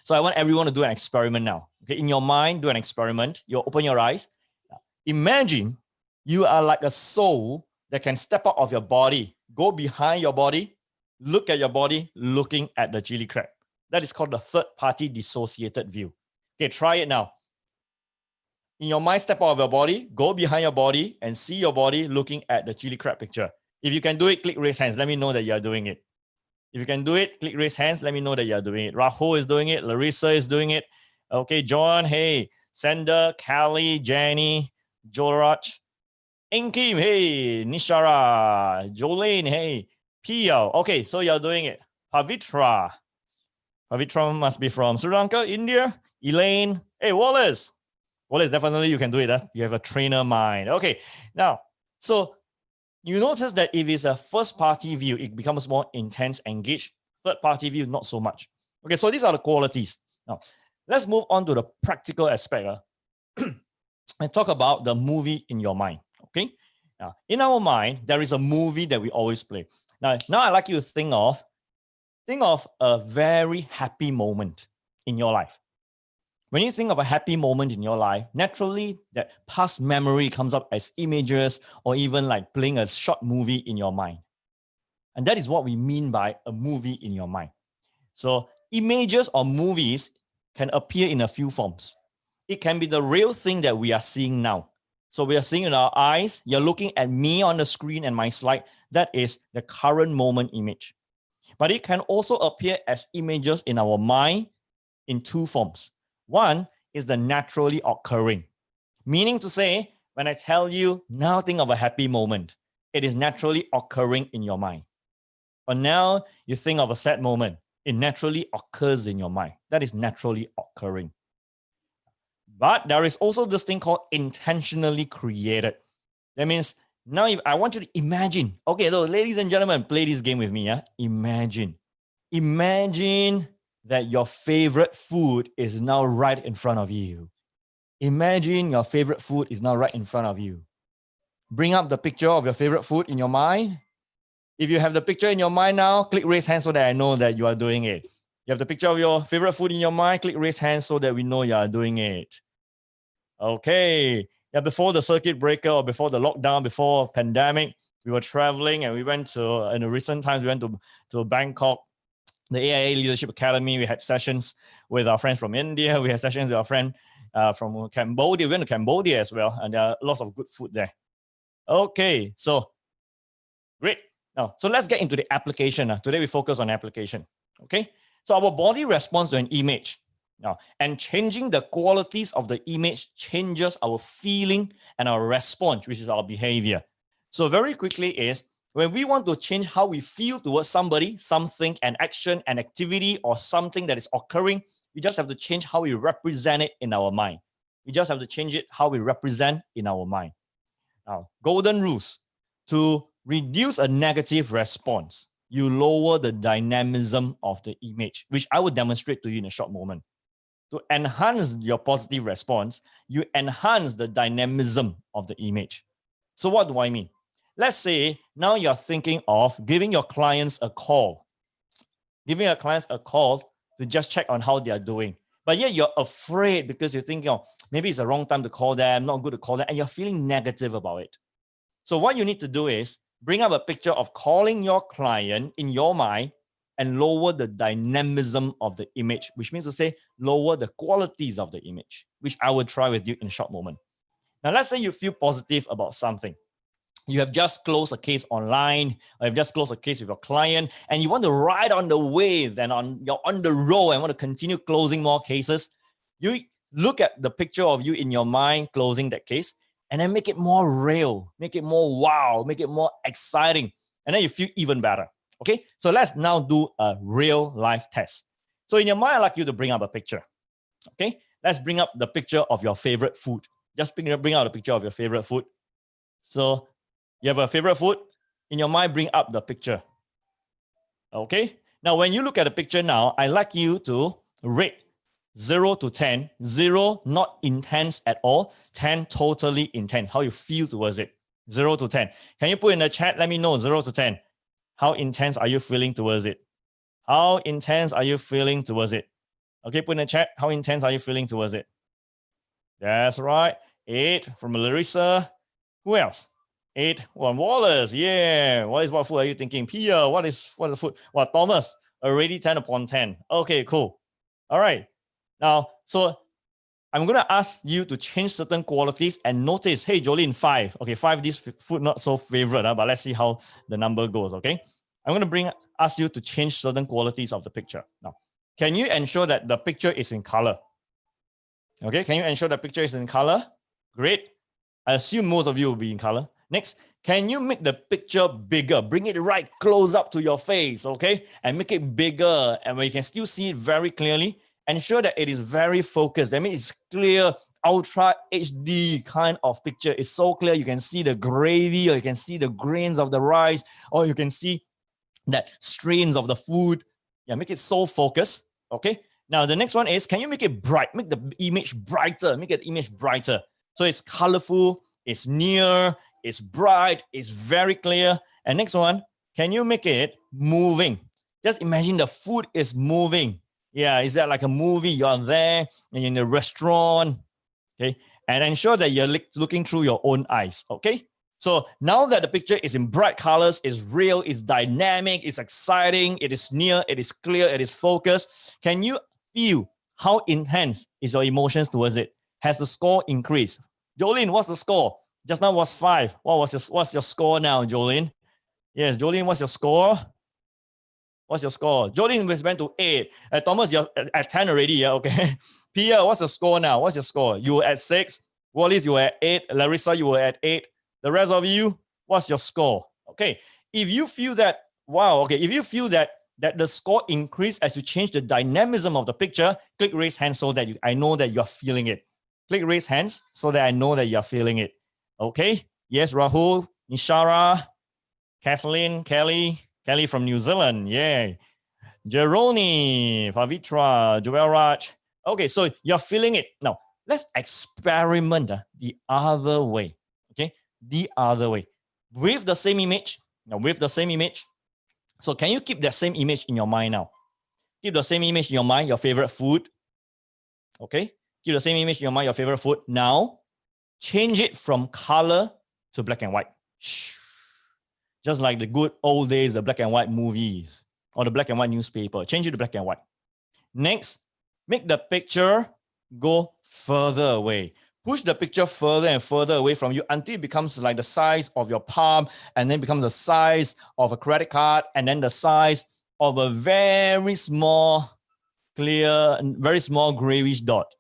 So I want everyone to do an experiment now. Okay, in your mind, do an experiment. You open your eyes. Imagine you are like a soul that can step out of your body, go behind your body, look at your body, looking at the chili crab. That is called the third-party dissociated view. Okay, try it now. In your mind, step out of your body, go behind your body, and see your body looking at the chili crab picture. If you can do it, click raise hands. Let me know that you are doing it. If you can do it, click raise hands. Let me know that you are doing it. Rahul is doing it. Larissa is doing it. Okay, John, hey. Sender, Callie, Jenny, Joraj, Inkim, hey. Nishara, Jolene, hey. Pio. Okay, so you're doing it. Pavitra. Pavitra must be from Sri Lanka, India. Elaine. Hey, Wallace. Wallace, definitely you can do it. Huh? You have a trainer mind. Okay, now, so you notice that if it's a first-party view, it becomes more intense, engaged. Third-party view, not so much. Okay, so these are the qualities. Now, let's move on to the practical aspect and talk about the movie in your mind. Okay, now in our mind, there is a movie that we always play. Now I'd like you to think of a very happy moment in your life. When you think of a happy moment in your life, naturally that past memory comes up as images or even like playing a short movie in your mind. And that is what we mean by a movie in your mind. So images or movies can appear in a few forms. It can be the real thing that we are seeing now. So we are seeing in our eyes, you're looking at me on the screen and my slide. That is the current moment image. But it can also appear as images in our mind in two forms. One is the naturally occurring, meaning to say, when I tell you, now think of a happy moment, it is naturally occurring in your mind. But now you think of a sad moment, it naturally occurs in your mind. That is naturally occurring. But there is also this thing called intentionally created. That means now if I want you to imagine, okay, so ladies and gentlemen, play this game with me. Yeah? Imagine that your favorite food is now right in front of you. Imagine your favorite food is now right in front of you. Bring up the picture of your favorite food in your mind. If you have the picture in your mind now, click raise hand so that I know that you are doing it. You have the picture of your favorite food in your mind, click raise hand so that we know you are doing it. Okay. Yeah, before the circuit breaker or before the lockdown, before pandemic, we were traveling and we went to, in the recent times, we went to Bangkok, the AIA Leadership Academy. We had sessions with our friends from India. We had sessions with our friend from Cambodia. We went to Cambodia as well, and there are lots of good food there. Okay, so great. Now, so let's get into the application. Today we focus on application. Okay, so our body responds to an image. Now, and changing the qualities of the image changes our feeling and our response, which is our behavior. So very quickly is, when we want to change how we feel towards somebody, something, an action, an activity, or something that is occurring, we just have to change how we represent it in our mind. We just have to change it how we represent in our mind. Now, golden rules. To reduce a negative response, you lower the dynamism of the image, which I will demonstrate to you in a short moment. To enhance your positive response, you enhance the dynamism of the image. So what do I mean? Let's say now you're thinking of giving your clients a call. Giving your clients a call to just check on how they are doing. But yet you're afraid because you're thinking, oh, maybe it's the wrong time to call them, not good to call them, and you're feeling negative about it. So what you need to do is bring up a picture of calling your client in your mind and lower the dynamism of the image, which means to say lower the qualities of the image, which I will try with you in a short moment. Now, let's say you feel positive about something. You have just closed a case online, or you've just closed a case with your client, and you want to ride on the wave and you're on the roll and want to continue closing more cases. You look at the picture of you in your mind closing that case, and then make it more real, make it more wow, make it more exciting, and then you feel even better. Okay, so let's now do a real life test. So in your mind, I'd like you to bring up a picture. Okay, let's bring up the picture of your favorite food. Just bring out a picture of your favorite food. So you have a favorite food. In your mind, bring up the picture. Okay, now when you look at the picture now, I'd like you to rate 0 to 10. 0, not intense at all. 10, totally intense. How you feel towards it. 0 to 10. Can you put in the chat? Let me know 0 to 10. How intense are you feeling towards it? How intense are you feeling towards it? Okay, put in the chat. How intense are you feeling towards it? That's right. 8 from Larissa. Who else? 8. Well, Wallace. Yeah. What food are you thinking? Pia, what is the food? Well, Thomas, already 10 upon 10. Okay, cool. All right. Now, so I'm going to ask you to change certain qualities and notice, hey, Jolene, 5. Okay, 5, this food not so favorite, but let's see how the number goes, okay? I'm going to ask you to change certain qualities of the picture. Now, can you ensure that the picture is in color? Okay, can you ensure the picture is in color? Great. I assume most of you will be in color. Next, can you make the picture bigger? Bring it right close up to your face, okay? And make it bigger, and where you can still see it very clearly. Ensure that it is very focused. That means it's clear, ultra HD kind of picture. It's so clear. You can see the gravy, or you can see the grains of the rice, or you can see that strains of the food. Yeah, make it so focused, okay? Now, the next one is, can you make it bright? Make the image brighter. Make the image brighter. So it's colorful, it's near, it's bright, it's very clear. And next one, can you make it moving? Just imagine the food is moving. Yeah, is that like a movie? You're there and you're in a restaurant, okay? And ensure that you're looking through your own eyes, okay? So now that the picture is in bright colors, it's real, it's dynamic, it's exciting, it is near, it is clear, it is focused. Can you feel how intense is your emotions towards it? Has the score increased? Jolene, what's the score? Just now was 5. What's your score now, Jolene? Yes, Jolene, what's your score? What's your score? Jolene went to 8. Thomas, you're at 10 already, yeah, okay. Pia, what's the score now? What's your score? You were at 6. Wallace, you were at 8. Larissa, you were at 8. The rest of you, what's your score? Okay. If you feel that, wow, okay, if you feel that the score increased as you change the dynamism of the picture, click raise hand so that I know that you're feeling it. Click raise hands so that I know that you're feeling it. Okay. Yes, Rahul, Nishara, Kathleen, Kelly from New Zealand. Yeah. Jeroni, Pavitra, Joel Raj. Okay, so you're feeling it. Now, let's experiment the other way. Okay, the other way. With the same image. Now, with the same image. So can you keep that same image in your mind now? Keep the same image in your mind, your favorite food. Okay, keep the same image in your mind, your favorite food. Now, change it from color to black and white. Just like the good old days, the black and white movies or the black and white newspaper. Change it to black and white. Next, make the picture go further away. Push the picture further and further away from you until it becomes like the size of your palm, and then becomes the size of a credit card, and then the size of a very small, clear, very small grayish dot.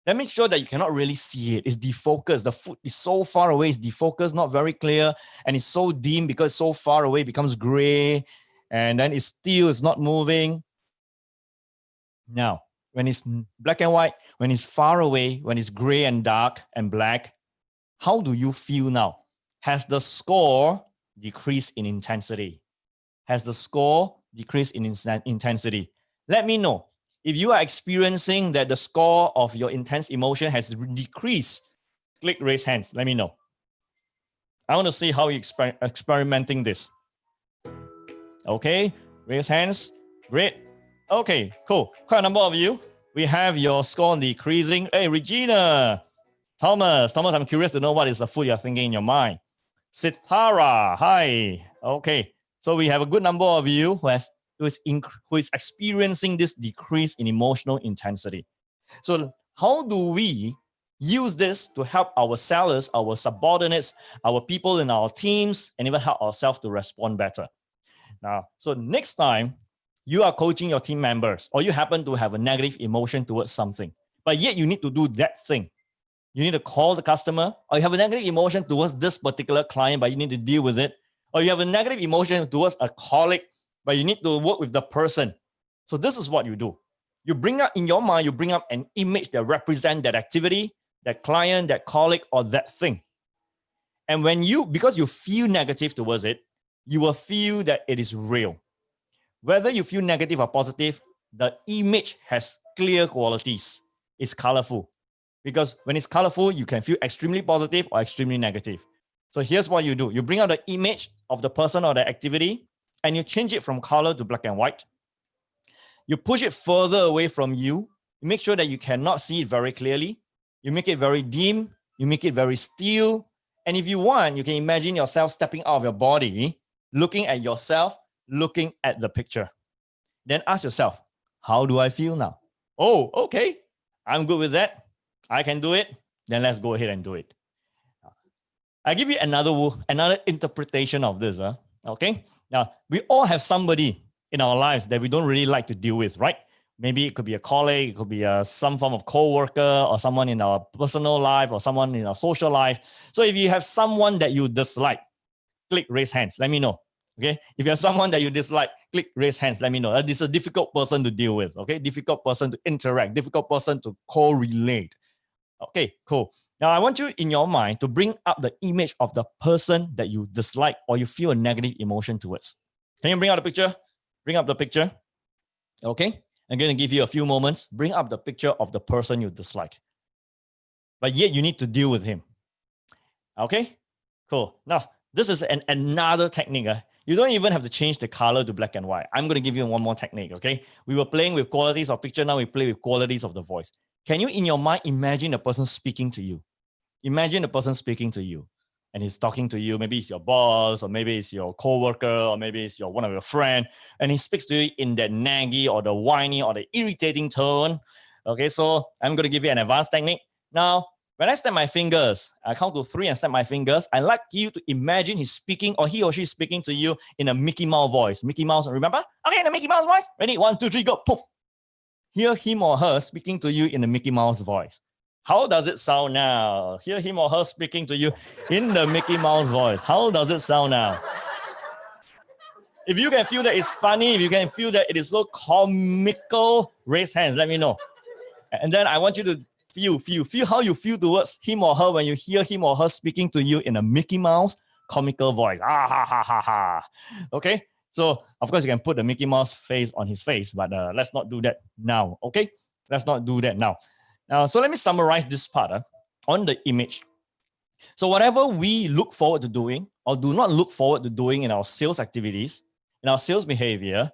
Then make sure that you cannot really see it. It's defocused. The food is so far away, it's defocused, not very clear, and it's so dim because it's so far away, it becomes gray, and then it's still, it's not moving. Now, when it's black and white, when it's far away, when it's gray and dark and black, how do you feel now? Has the score decreased in intensity? Has the score decreased in intensity? Let me know. If you are experiencing that the score of your intense emotion has decreased, click raise hands. Let me know. I want to see how you're experimenting this. Okay, raise hands. Great. Okay, cool. Quite a number of you. We have your score decreasing. Hey, Regina. Thomas, I'm curious to know what is the food you're thinking in your mind. Sitara, hi. Okay, so we have a good number of you who is experiencing this decrease in emotional intensity. So how do we use this to help our sellers, our subordinates, our people in our teams, and even help ourselves to respond better? Now, so next time you are coaching your team members, or you happen to have a negative emotion towards something, but yet you need to do that thing. You need to call the customer, or you have a negative emotion towards this particular client, but you need to deal with it. Or you have a negative emotion towards a colleague, but you need to work with the person. So this is what you do. You bring up in your mind, you bring up an image that represents that activity, that client, that colleague, or that thing. And because you feel negative towards it, you will feel that it is real. Whether you feel negative or positive, the image has clear qualities. It's colorful. Because when it's colorful, you can feel extremely positive or extremely negative. So here's what you do. You bring out the image of the person or the activity, and you change it from color to black and white. You push it further away from you. You make sure that you cannot see it very clearly. You make it very dim. You make it very still. And if you want, you can imagine yourself stepping out of your body, looking at yourself, looking at the picture. Then ask yourself, how do I feel now? Oh, okay. I'm good with that. I can do it. Then let's go ahead and do it. I give you another interpretation of this. Okay. Now, we all have somebody in our lives that we don't really like to deal with, right? Maybe it could be a colleague, it could be some form of co-worker or someone in our personal life or someone in our social life. So if you have someone that you dislike, click raise hands. Let me know. Okay. If you have someone that you dislike, click raise hands. Let me know. This is a difficult person to deal with. Okay. Difficult person to interact, difficult person to correlate. Okay, cool. Now I want you in your mind to bring up the image of the person that you dislike or you feel a negative emotion towards. Can you bring up the picture? Bring up the picture. Okay. I'm going to give you a few moments. Bring up the picture of the person you dislike. But yet you need to deal with him. Okay, cool. Now, this is another technique. You don't even have to change the color to black and white. I'm going to give you one more technique, okay? We were playing with qualities of picture. Now we play with qualities of the voice. Can you, in your mind, imagine the person speaking to you? Imagine the person speaking to you. And he's talking to you. Maybe it's your boss, or maybe it's your coworker, or maybe it's one of your friend. And he speaks to you in that naggy or the whiny or the irritating tone. Okay, so I'm going to give you an advanced technique. Now, when I snap my fingers, I count to 3 and snap my fingers. I like you to imagine he's speaking or he or she is speaking to you in a Mickey Mouse voice. Mickey Mouse, remember? Okay, in a Mickey Mouse voice. Ready? 1, 2, 3, go. Poof. Hear him or her speaking to you in the Mickey Mouse voice. How does it sound now? Hear him or her speaking to you in the Mickey Mouse voice. How does it sound now? If you can feel that it's funny, if you can feel that it is so comical, raise hands, let me know. And then I want you to feel how you feel towards him or her when you hear him or her speaking to you in a Mickey Mouse comical voice. Ah, ha, ha, ha, ha. Okay? So, of course, you can put the Mickey Mouse face on his face, but let's not do that now, okay? Let's not do that now. Now, so let me summarize this part on the image. So whatever we look forward to doing or do not look forward to doing in our sales activities, in our sales behavior,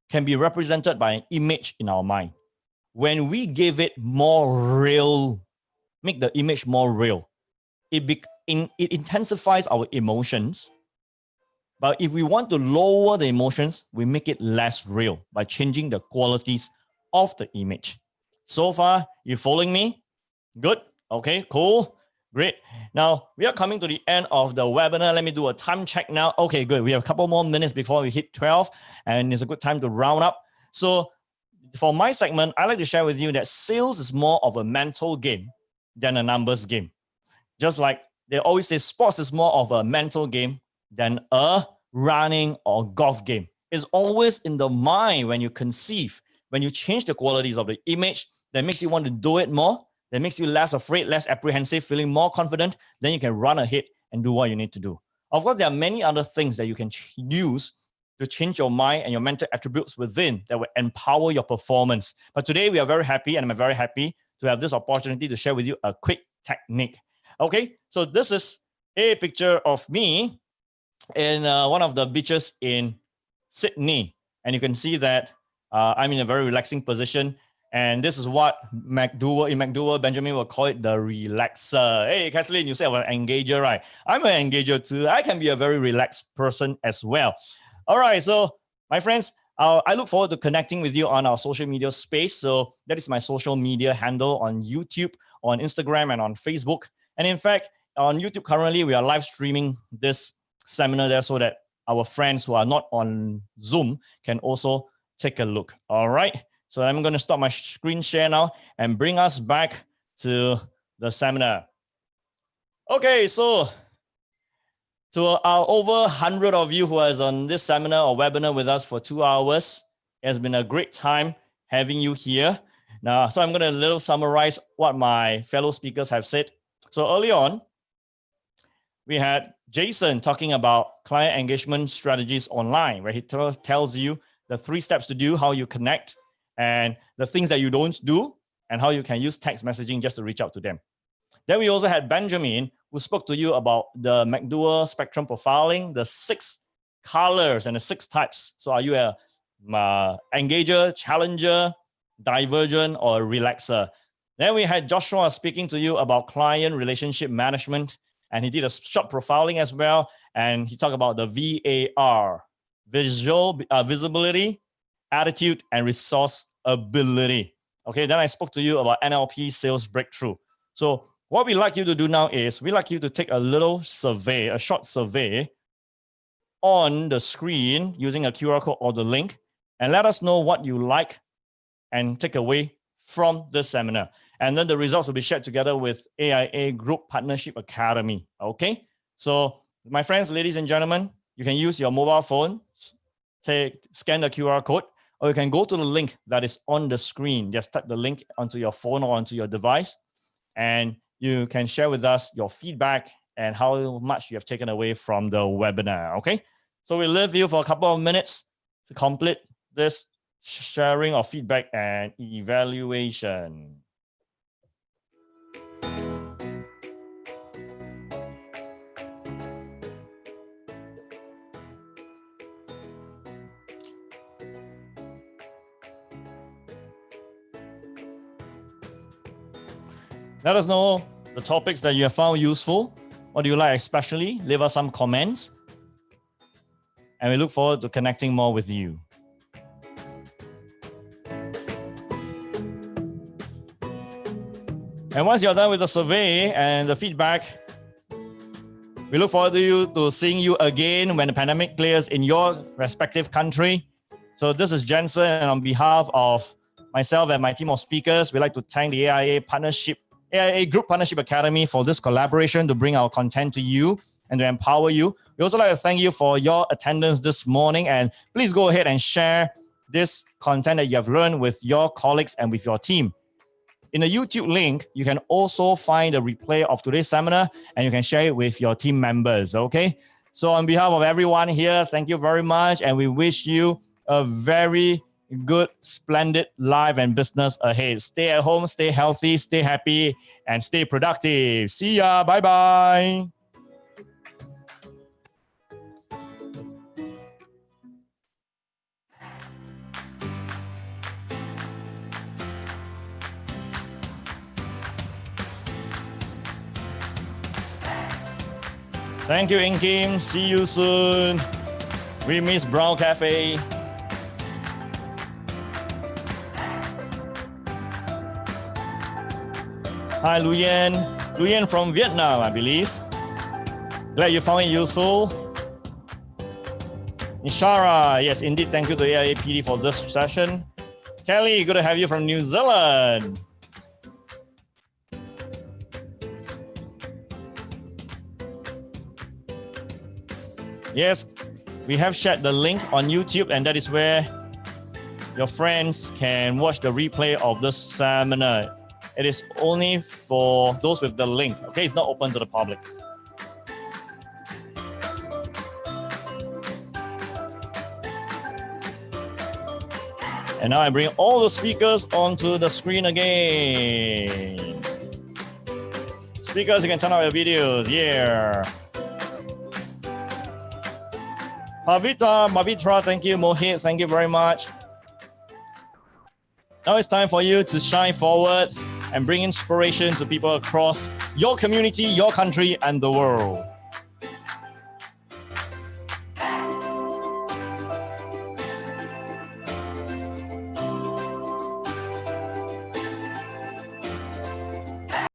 can be represented by an image in our mind. When we give it more real, make the image more real, it intensifies our emotions. But if we want to lower the emotions, we make it less real by changing the qualities of the image. So far, you following me? Good. Okay, cool. Great. Now, we are coming to the end of the webinar. Let me do a time check now. Okay, good. We have a couple more minutes before we hit 12, and it's a good time to round up. So for my segment, I like to share with you that sales is more of a mental game than a numbers game. Just like they always say, sports is more of a mental game than a running or golf game. It's always in the mind when you conceive, when you change the qualities of the image that makes you want to do it more, that makes you less afraid, less apprehensive, feeling more confident, then you can run ahead and do what you need to do. Of course, there are many other things that you can use to change your mind and your mental attributes within that will empower your performance. But today we are very happy, and I'm very happy to have this opportunity to share with you a quick technique. Okay, so this is a picture of me in one of the beaches in Sydney. And you can see that I'm in a very relaxing position. And this is what McDowell, Benjamin will call it the relaxer. Hey, Kathleen, you say I'm an engager, right? I'm an engager too. I can be a very relaxed person as well. All right, so my friends, I look forward to connecting with you on our social media space. So that is my social media handle on YouTube, on Instagram, and on Facebook. And in fact, on YouTube currently, we are live streaming this seminar there so that our friends who are not on Zoom can also take a look. All right. So I'm going to stop my screen share now and bring us back to the seminar. Okay, so to our over 100 of you who are on this seminar or webinar with us for 2 hours, it has been a great time having you here. Now, so I'm going to little summarize what my fellow speakers have said. So early on, we had Jason talking about client engagement strategies online, where he tells you the 3 steps to do, how you connect, and the things that you don't do, and how you can use text messaging just to reach out to them. Then we also had Benjamin, who spoke to you about the McDowell spectrum profiling, the 6 colors and the 6 types. So are you a engager, challenger, divergent, or a relaxer? Then we had Joshua speaking to you about client relationship management, and he did a short profiling as well. And he talked about the VAR, visibility, attitude, and resource ability. Okay, then I spoke to you about NLP sales breakthrough. So what we like you to do now is we like you to take a little survey, a short survey on the screen using a QR code or the link, and let us know what you like and take away from this seminar. And then the results will be shared together with AIA Group Partnership Academy. Okay, so my friends, ladies and gentlemen, you can use your mobile phone, scan the QR code, or you can go to the link that is on the screen. Just type the link onto your phone or onto your device, and you can share with us your feedback and how much you have taken away from the webinar. Okay, so we'll leave you for a couple of minutes to complete this sharing of feedback and evaluation. Let us know the topics that you have found useful. What do you like especially? Leave us some comments. And we look forward to connecting more with you. And once you're done with the survey and the feedback, we look forward to seeing you again when the pandemic clears in your respective country. So this is Jensen, and on behalf of myself and my team of speakers, we'd like to thank the AIA Group Partnership Academy for this collaboration to bring our content to you and to empower you. We also like to thank you for your attendance this morning, and please go ahead and share this content that you have learned with your colleagues and with your team. In the YouTube link, you can also find a replay of today's seminar, and you can share it with your team members, okay? So on behalf of everyone here, thank you very much, and we wish you a very good, splendid life and business ahead. Stay at home, stay healthy, stay happy, and stay productive. See ya. Bye-bye. Thank you, Inkim. See you soon. We miss Brown Cafe. Hi, Luyen. Luyen from Vietnam, I believe. Glad you found it useful. Nishara, yes, indeed. Thank you to AIA PD for this session. Kelly, good to have you from New Zealand. Yes, we have shared the link on YouTube, and that is where your friends can watch the replay of this seminar. It is only for those with the link, okay? It's not open to the public. And now I bring all the speakers onto the screen again. Speakers, you can turn on your videos, yeah. Pavitra, thank you. Mohit, thank you very much. Now it's time for you to shine forward and bring inspiration to people across your community, your country, and the world.